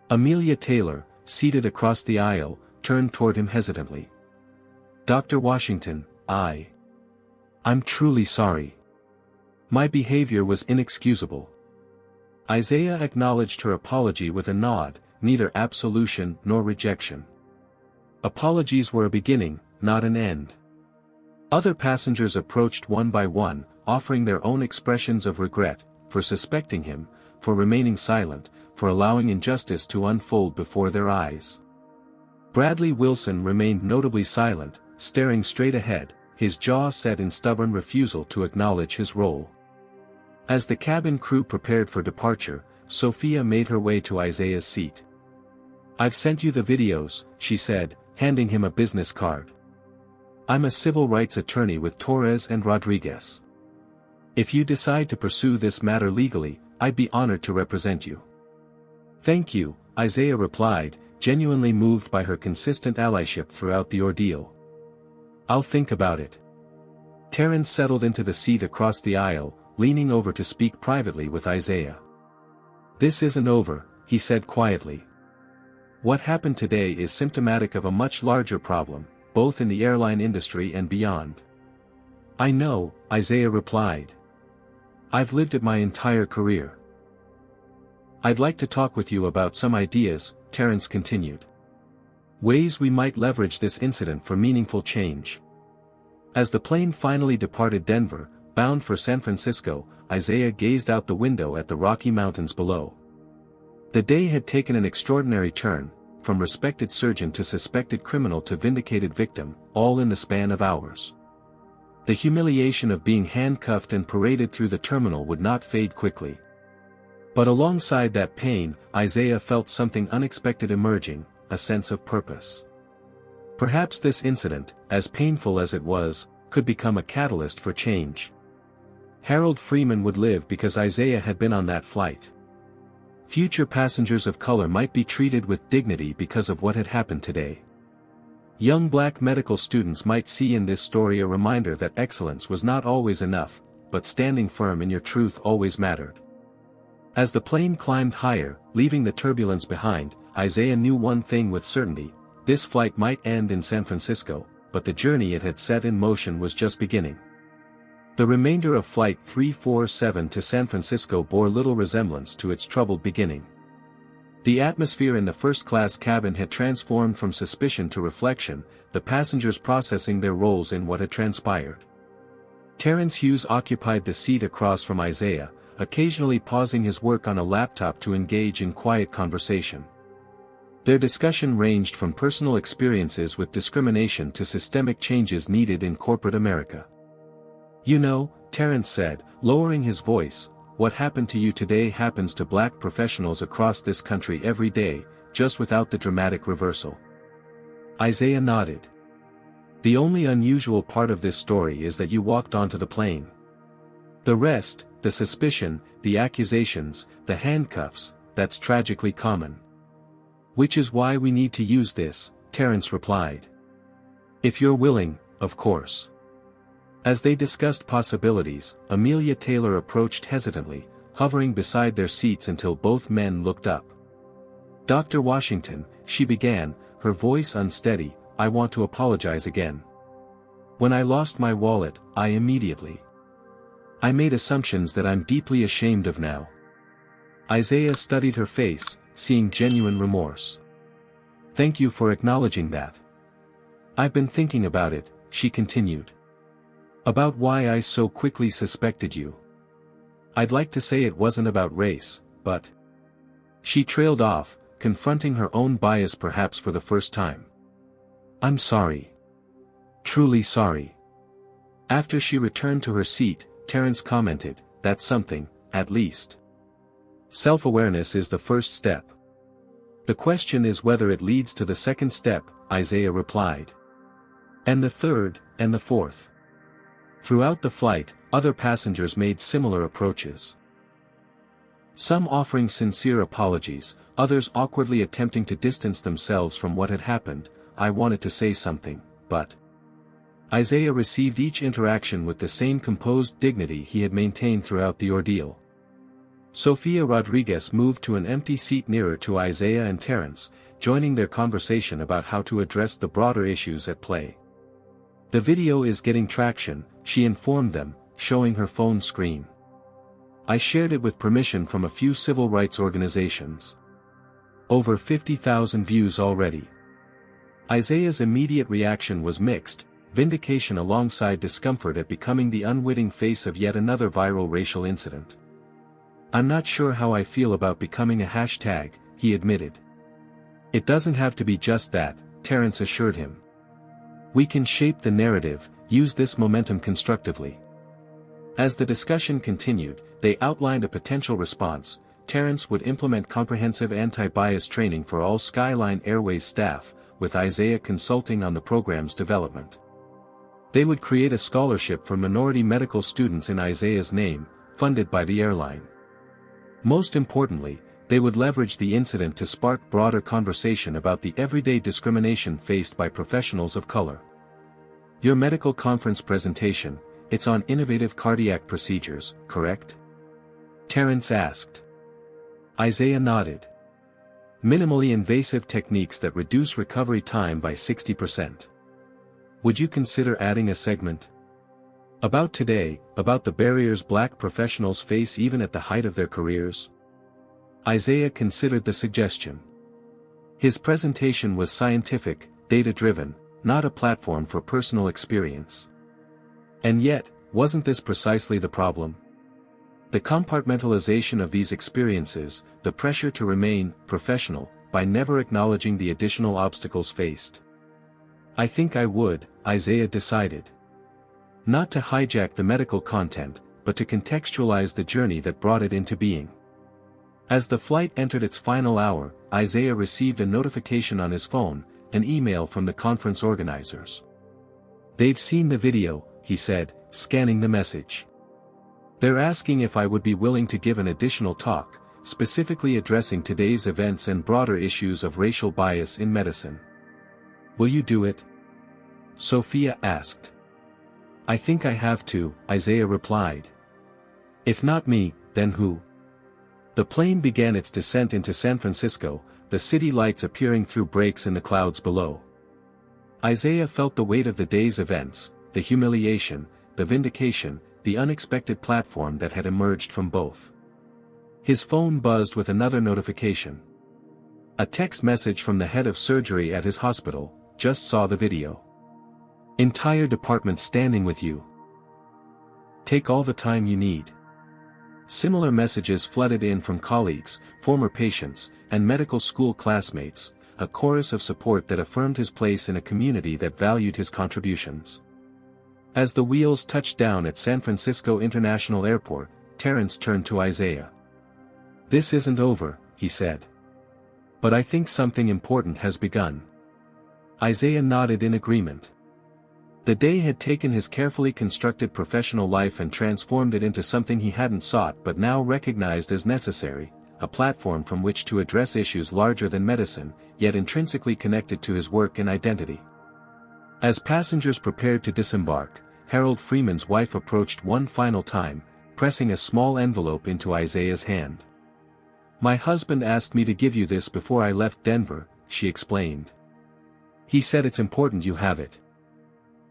Speaker 1: Amelia Taylor, seated across the aisle, turned toward him hesitantly. Dr. Washington, I'm truly sorry. My behavior was inexcusable. Isaiah acknowledged her apology with a nod, neither absolution nor rejection. Apologies were a beginning, not an end. Other passengers approached one by one, offering their own expressions of regret, for suspecting him, for remaining silent, for allowing injustice to unfold before their eyes. Bradley Wilson remained notably silent, staring straight ahead, his jaw set in stubborn refusal to acknowledge his role. As the cabin crew prepared for departure, Sophia made her way to Isaiah's seat. I've sent you the videos, she said, handing him a business card. I'm a civil rights attorney with Torres and Rodriguez. If you decide to pursue this matter legally, I'd be honored to represent you. Thank you, Isaiah replied, genuinely moved by her consistent allyship throughout the ordeal. I'll think about it. Terrence settled into the seat across the aisle, leaning over to speak privately with Isaiah. This isn't over, he said quietly. What happened today is symptomatic of a much larger problem, both in the airline industry and beyond. I know, Isaiah replied. I've lived it my entire career. I'd like to talk with you about some ideas, Terrence continued. Ways we might leverage this incident for meaningful change. As the plane finally departed Denver, bound for San Francisco, Isaiah gazed out the window at the Rocky Mountains below. The day had taken an extraordinary turn, from respected surgeon to suspected criminal to vindicated victim, all in the span of hours. The humiliation of being handcuffed and paraded through the terminal would not fade quickly. But alongside that pain, Isaiah felt something unexpected emerging, a sense of purpose. Perhaps this incident, as painful as it was, could become a catalyst for change. Harold Freeman would live because Isaiah had been on that flight. Future passengers of color might be treated with dignity because of what had happened today. Young black medical students might see in this story a reminder that excellence was not always enough, but standing firm in your truth always mattered. As the plane climbed higher, leaving the turbulence behind, Isaiah knew one thing with certainty: this flight might end in San Francisco, but the journey it had set in motion was just beginning. The remainder of Flight 347 to San Francisco bore little resemblance to its troubled beginning. The atmosphere in the first-class cabin had transformed from suspicion to reflection, the passengers processing their roles in what had transpired. Terrence Hughes occupied the seat across from Isaiah, occasionally pausing his work on a laptop to engage in quiet conversation. Their discussion ranged from personal experiences with discrimination to systemic changes needed in corporate America. You know, Terrence said, lowering his voice, what happened to you today happens to black professionals across this country every day, just without the dramatic reversal. Isaiah nodded. The only unusual part of this story is that you walked onto the plane. The rest, the suspicion, the accusations, the handcuffs, that's tragically common. Which is why we need to use this, Terrence replied. If you're willing, of course. As they discussed possibilities, Amelia Taylor approached hesitantly, hovering beside their seats until both men looked up. Dr. Washington, she began, her voice unsteady, I want to apologize again. When I lost my wallet, I made assumptions that I'm deeply ashamed of now. Isaiah studied her face, seeing genuine remorse. Thank you for acknowledging that. I've been thinking about it, she continued. About why I so quickly suspected you. I'd like to say it wasn't about race, but... She trailed off, confronting her own bias perhaps for the first time. I'm sorry. Truly sorry. After she returned to her seat, Terrence commented, that's something, at least. Self-awareness is the first step. The question is whether it leads to the second step, Isaiah replied. And the third, and the fourth. Throughout the flight, other passengers made similar approaches. Some offering sincere apologies, others awkwardly attempting to distance themselves from what had happened. I wanted to say something, but... Isaiah received each interaction with the same composed dignity he had maintained throughout the ordeal. Sofia Rodriguez moved to an empty seat nearer to Isaiah and Terrence, joining their conversation about how to address the broader issues at play. The video is getting traction, she informed them, showing her phone screen. I shared it with permission from a few civil rights organizations. Over 50,000 views already. Isaiah's immediate reaction was mixed, vindication alongside discomfort at becoming the unwitting face of yet another viral racial incident. I'm not sure how I feel about becoming a hashtag, he admitted. It doesn't have to be just that, Terrence assured him. We can shape the narrative, use this momentum constructively. As the discussion continued, they outlined a potential response. Terrence would implement comprehensive anti-bias training for all Skyline Airways staff, with Isaiah consulting on the program's development. They would create a scholarship for minority medical students in Isaiah's name, funded by the airline. Most importantly, they would leverage the incident to spark broader conversation about the everyday discrimination faced by professionals of color. Your medical conference presentation, it's on innovative cardiac procedures, correct? Terrence asked. Isaiah nodded. Minimally invasive techniques that reduce recovery time by 60%. Would you consider adding a segment about today, about the barriers Black professionals face even at the height of their careers? Isaiah considered the suggestion. His presentation was scientific, data-driven, not a platform for personal experience. And yet, wasn't this precisely the problem? The compartmentalization of these experiences, the pressure to remain professional, by never acknowledging the additional obstacles faced. I think I would, Isaiah decided. Not to hijack the medical content, but to contextualize the journey that brought it into being. As the flight entered its final hour, Isaiah received a notification on his phone, an email from the conference organizers. They've seen the video, he said, scanning the message. They're asking if I would be willing to give an additional talk, specifically addressing today's events and broader issues of racial bias in medicine. Will you do it? Sophia asked. I think I have to, Isaiah replied. If not me, then who? The plane began its descent into San Francisco, the city lights appearing through breaks in the clouds below. Isaiah felt the weight of the day's events, the humiliation, the vindication, the unexpected platform that had emerged from both. His phone buzzed with another notification. A text message from the head of surgery at his hospital, just saw the video. Entire department standing with you. Take all the time you need. Similar messages flooded in from colleagues, former patients, and medical school classmates, a chorus of support that affirmed his place in a community that valued his contributions. As the wheels touched down at San Francisco International Airport, Terrence turned to Isaiah. This isn't over, he said. But I think something important has begun. Isaiah nodded in agreement. The day had taken his carefully constructed professional life and transformed it into something he hadn't sought but now recognized as necessary, a platform from which to address issues larger than medicine, yet intrinsically connected to his work and identity. As passengers prepared to disembark, Harold Freeman's wife approached one final time, pressing a small envelope into Isaiah's hand. "My husband asked me to give you this before I left Denver," she explained. "He said it's important you have it."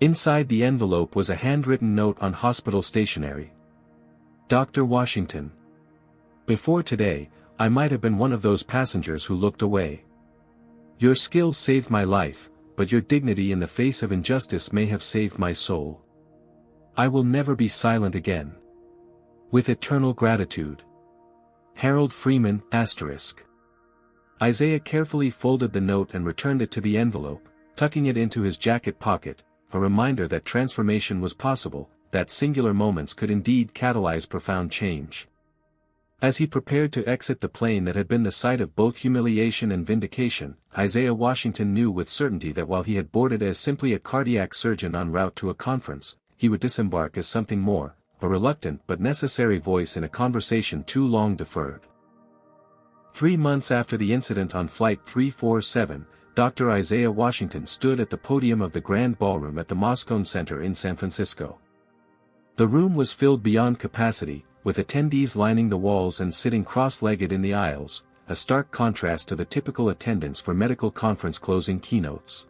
Speaker 1: Inside the envelope was a handwritten note on hospital stationery. "Dr. Washington. Before today, I might have been one of those passengers who looked away. Your skills saved my life, but your dignity in the face of injustice may have saved my soul. I will never be silent again. With eternal gratitude. Harold Freeman, **. Isaiah carefully folded the note and returned it to the envelope, tucking it into his jacket pocket, a reminder that transformation was possible, that singular moments could indeed catalyze profound change. As he prepared to exit the plane that had been the site of both humiliation and vindication, Isaiah Washington knew with certainty that while he had boarded as simply a cardiac surgeon en route to a conference, he would disembark as something more, a reluctant but necessary voice in a conversation too long deferred. 3 months after the incident on Flight 347, Dr. Isaiah Washington stood at the podium of the Grand Ballroom at the Moscone Center in San Francisco. The room was filled beyond capacity, with attendees lining the walls and sitting cross-legged in the aisles, a stark contrast to the typical attendance for medical conference closing keynotes.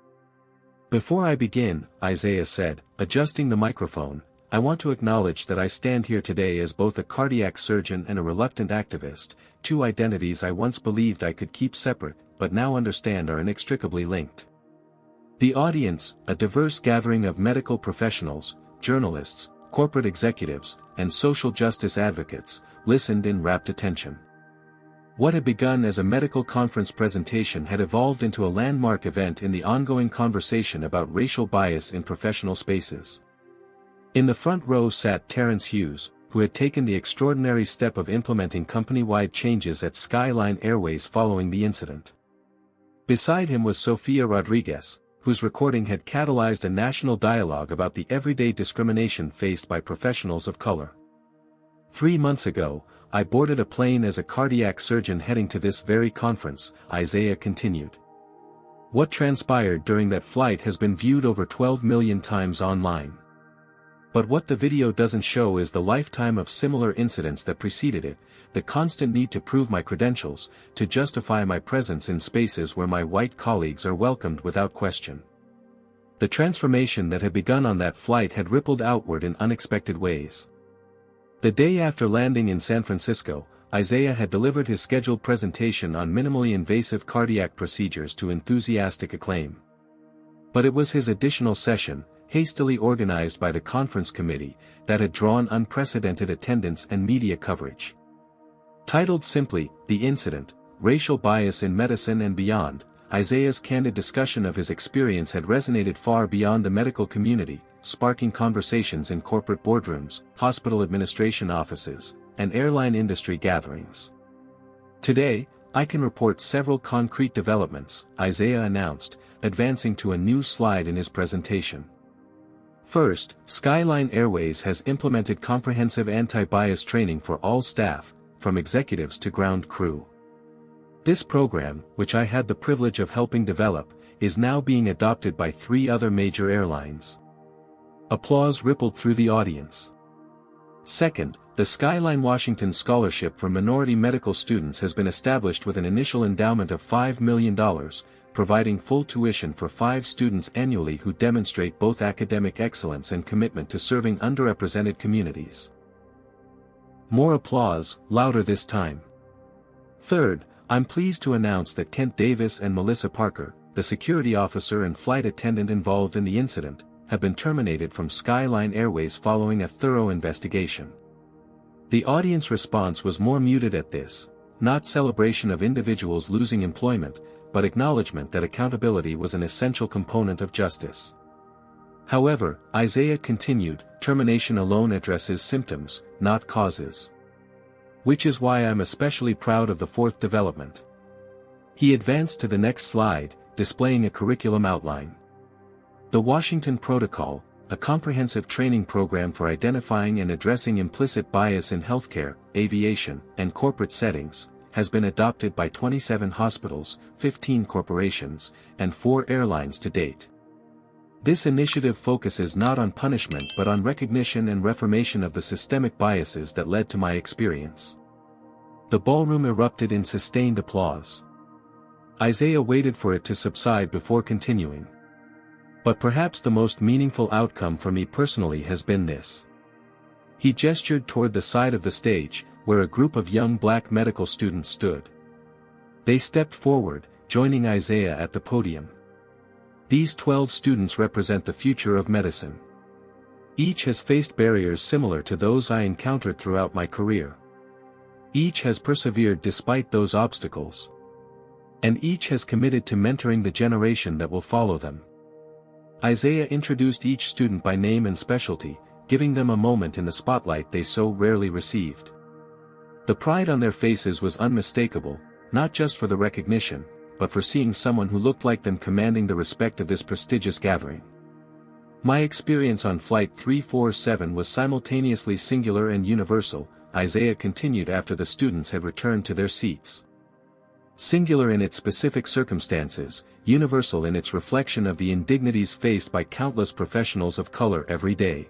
Speaker 1: "Before I begin," Isaiah said, adjusting the microphone, "I want to acknowledge that I stand here today as both a cardiac surgeon and a reluctant activist, two identities I once believed I could keep separate, but now understand are inextricably linked." The audience, a diverse gathering of medical professionals, journalists, corporate executives, and social justice advocates, listened in rapt attention. What had begun as a medical conference presentation had evolved into a landmark event in the ongoing conversation about racial bias in professional spaces. In the front row sat Terrence Hughes, who had taken the extraordinary step of implementing company-wide changes at Skyline Airways following the incident. Beside him was Sofia Rodriguez, whose recording had catalyzed a national dialogue about the everyday discrimination faced by professionals of color. 3 months ago, I boarded a plane as a cardiac surgeon heading to this very conference, Isaiah continued. What transpired during that flight has been viewed over 12 million times online. But what the video doesn't show is the lifetime of similar incidents that preceded it, the constant need to prove my credentials, to justify my presence in spaces where my white colleagues are welcomed without question. The transformation that had begun on that flight had rippled outward in unexpected ways. The day after landing in San Francisco, Isaiah had delivered his scheduled presentation on minimally invasive cardiac procedures to enthusiastic acclaim. But it was his additional session, hastily organized by the conference committee, that had drawn unprecedented attendance and media coverage. Titled simply, "The Incident, Racial Bias in Medicine and Beyond," Isaiah's candid discussion of his experience had resonated far beyond the medical community, sparking conversations in corporate boardrooms, hospital administration offices, and airline industry gatherings. "Today, I can report several concrete developments," Isaiah announced, advancing to a new slide in his presentation. First, Skyline Airways has implemented comprehensive anti-bias training for all staff, from executives to ground crew. This program, which I had the privilege of helping develop, is now being adopted by 3 other major airlines. Applause rippled through the audience. Second, the Skyline Washington Scholarship for Minority Medical Students has been established with an initial endowment of $5 million, providing full tuition for 5 students annually who demonstrate both academic excellence and commitment to serving underrepresented communities. More applause, louder this time. Third, I'm pleased to announce that Kent Davis and Melissa Parker, the security officer and flight attendant involved in the incident, have been terminated from Skyline Airways following a thorough investigation. The audience response was more muted at this, not celebration of individuals losing employment, but acknowledgement that accountability was an essential component of justice. However, Isaiah continued, termination alone addresses symptoms, not causes. Which is why I'm especially proud of the 4th development. He advanced to the next slide, displaying a curriculum outline. The Washington Protocol, a comprehensive training program for identifying and addressing implicit bias in healthcare, aviation, and corporate settings, has been adopted by 27 hospitals, 15 corporations, and 4 airlines to date. This initiative focuses not on punishment but on recognition and reformation of the systemic biases that led to my experience. The ballroom erupted in sustained applause. Isaiah waited for it to subside before continuing. But perhaps the most meaningful outcome for me personally has been this. He gestured toward the side of the stage, where a group of young black medical students stood. They stepped forward, joining Isaiah at the podium. These 12 students represent the future of medicine. Each has faced barriers similar to those I encountered throughout my career. Each has persevered despite those obstacles. And each has committed to mentoring the generation that will follow them. Isaiah introduced each student by name and specialty, giving them a moment in the spotlight they so rarely received. The pride on their faces was unmistakable, not just for the recognition, but for seeing someone who looked like them commanding the respect of this prestigious gathering. My experience on Flight 347 was simultaneously singular and universal, Isaiah continued after the students had returned to their seats. Singular in its specific circumstances, universal in its reflection of the indignities faced by countless professionals of color every day.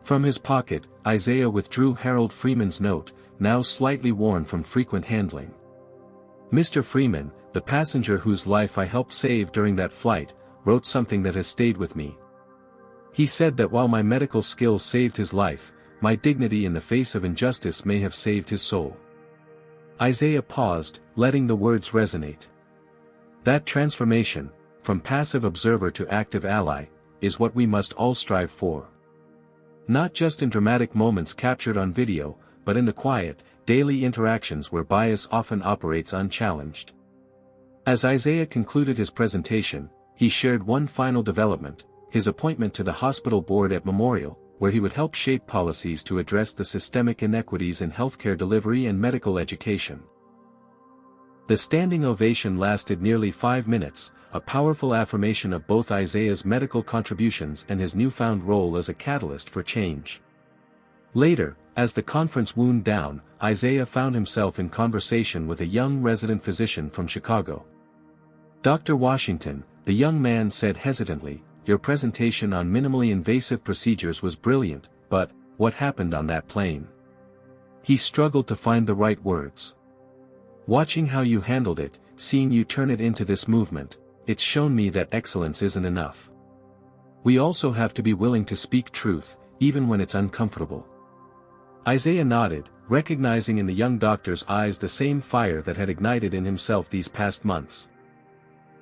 Speaker 1: From his pocket, Isaiah withdrew Harold Freeman's note, now slightly worn from frequent handling. Mr. Freeman, the passenger whose life I helped save during that flight, wrote something that has stayed with me. He said that while my medical skills saved his life, my dignity in the face of injustice may have saved his soul. Isaiah paused, letting the words resonate. That transformation, from passive observer to active ally, is what we must all strive for. Not just in dramatic moments captured on video, but in the quiet, daily interactions where bias often operates unchallenged. As Isaiah concluded his presentation, he shared one final development, his appointment to the hospital board at Memorial, where he would help shape policies to address the systemic inequities in healthcare delivery and medical education. The standing ovation lasted nearly 5 minutes, a powerful affirmation of both Isaiah's medical contributions and his newfound role as a catalyst for change. Later, as the conference wound down, Isaiah found himself in conversation with a young resident physician from Chicago. "Dr. Washington," the young man said hesitantly, "your presentation on minimally invasive procedures was brilliant, but what happened on that plane?" He struggled to find the right words. "Watching how you handled it, seeing you turn it into this movement, it's shown me that excellence isn't enough. We also have to be willing to speak truth, even when it's uncomfortable." Isaiah nodded, recognizing in the young doctor's eyes the same fire that had ignited in himself these past months.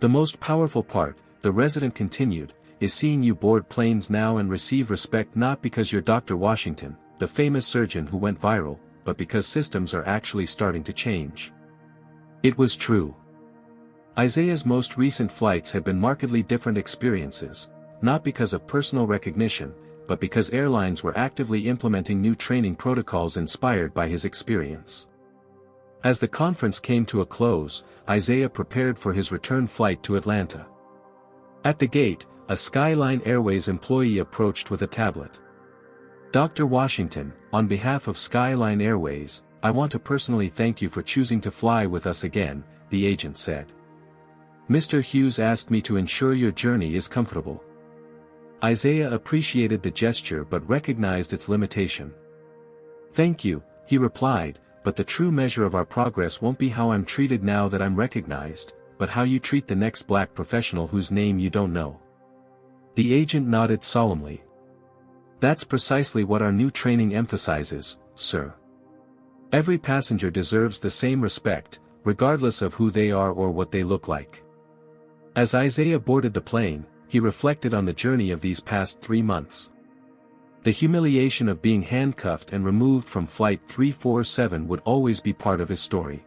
Speaker 1: "The most powerful part," the resident continued, "is seeing you board planes now and receive respect not because you're Dr. Washington, the famous surgeon who went viral, but because systems are actually starting to change." It was true. Isaiah's most recent flights had been markedly different experiences, not because of personal recognition, but because airlines were actively implementing new training protocols inspired by his experience. As the conference came to a close, Isaiah prepared for his return flight to Atlanta. At the gate, a Skyline Airways employee approached with a tablet. "Dr. Washington, on behalf of Skyline Airways, I want to personally thank you for choosing to fly with us again," the agent said. "Mr. Hughes asked me to ensure your journey is comfortable." Isaiah appreciated the gesture but recognized its limitation. "Thank you," he replied, "but the true measure of our progress won't be how I'm treated now that I'm recognized, but how you treat the next black professional whose name you don't know." The agent nodded solemnly. "That's precisely what our new training emphasizes, sir. Every passenger deserves the same respect, regardless of who they are or what they look like." As Isaiah boarded the plane, he reflected on the journey of these past 3 months. The humiliation of being handcuffed and removed from Flight 347 would always be part of his story.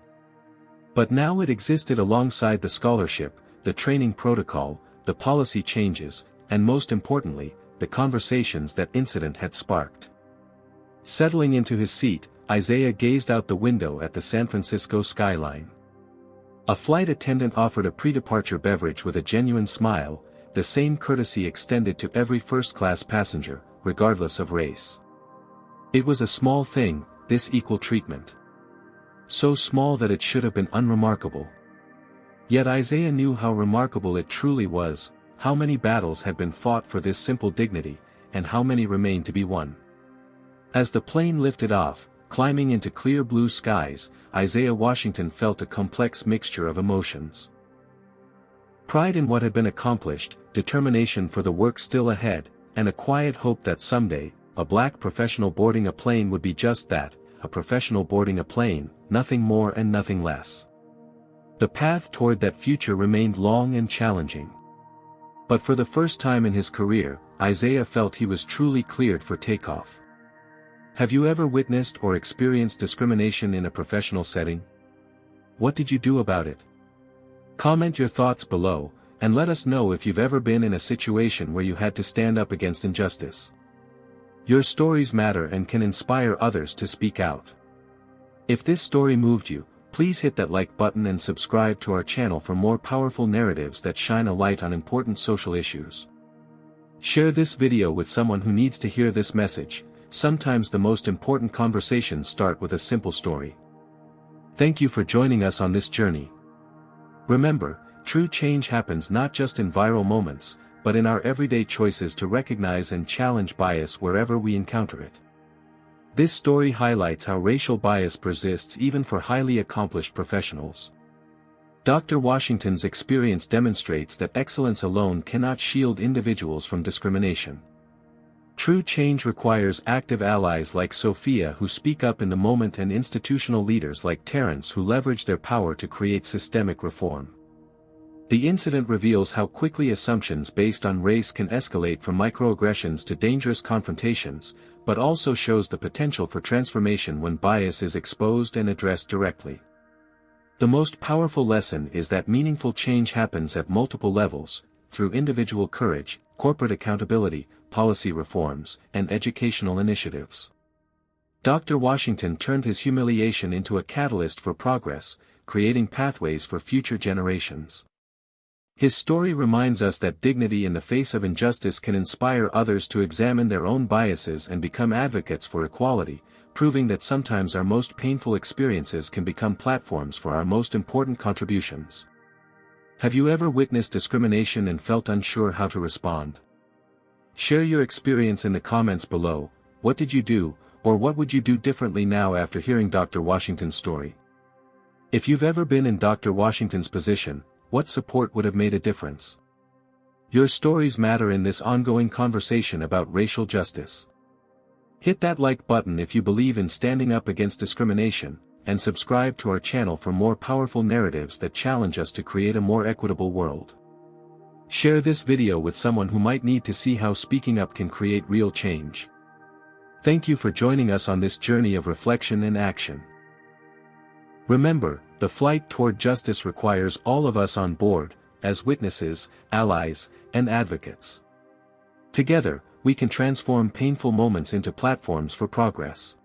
Speaker 1: But now it existed alongside the scholarship, the training protocol, the policy changes, and most importantly, the conversations that incident had sparked. Settling into his seat, Isaiah gazed out the window at the San Francisco skyline. A flight attendant offered a pre-departure beverage with a genuine smile, the same courtesy extended to every first-class passenger, regardless of race. It was a small thing, this equal treatment. so small that it should have been unremarkable. Yet Isaiah knew how remarkable it truly was, how many battles had been fought for this simple dignity, and how many remained to be won. As the plane lifted off, climbing into clear blue skies, Isaiah Washington felt a complex mixture of emotions. Pride in what had been accomplished, determination for the work still ahead, and a quiet hope that someday, a black professional boarding a plane would be just that, a professional boarding a plane, nothing more and nothing less. The path toward that future remained long and challenging. But for the first time in his career, Isaiah felt he was truly cleared for takeoff. Have you ever witnessed or experienced discrimination in a professional setting? What did you do about it? Comment your thoughts below, and let us know if you've ever been in a situation where you had to stand up against injustice. Your stories matter and can inspire others to speak out. If this story moved you, please hit that like button and subscribe to our channel for more powerful narratives that shine a light on important social issues. Share this video with someone who needs to hear this message. Sometimes the most important conversations start with a simple story. Thank you for joining us on this journey. Remember, true change happens not just in viral moments, but in our everyday choices to recognize and challenge bias wherever we encounter it. This story highlights how racial bias persists even for highly accomplished professionals. Dr. Washington's experience demonstrates that excellence alone cannot shield individuals from discrimination. True change requires active allies like Sophia who speak up in the moment and institutional leaders like Terrence who leverage their power to create systemic reform. The incident reveals how quickly assumptions based on race can escalate from microaggressions to dangerous confrontations, but also shows the potential for transformation when bias is exposed and addressed directly. The most powerful lesson is that meaningful change happens at multiple levels, through individual courage, corporate accountability, policy reforms, and educational initiatives. Dr. Washington turned his humiliation into a catalyst for progress, creating pathways for future generations. His story reminds us that dignity in the face of injustice can inspire others to examine their own biases and become advocates for equality, proving that sometimes our most painful experiences can become platforms for our most important contributions. Have you ever witnessed discrimination and felt unsure how to respond? Share your experience in the comments below. What did you do, or what would you do differently now after hearing Dr. Washington's story? If you've ever been in Dr. Washington's position, what support would have made a difference? Your stories matter in this ongoing conversation about racial justice. Hit that like button if you believe in standing up against discrimination, and subscribe to our channel for more powerful narratives that challenge us to create a more equitable world. Share this video with someone who might need to see how speaking up can create real change. Thank you for joining us on this journey of reflection and action. Remember, the flight toward justice requires all of us on board, as witnesses, allies, and advocates. Together, we can transform painful moments into platforms for progress.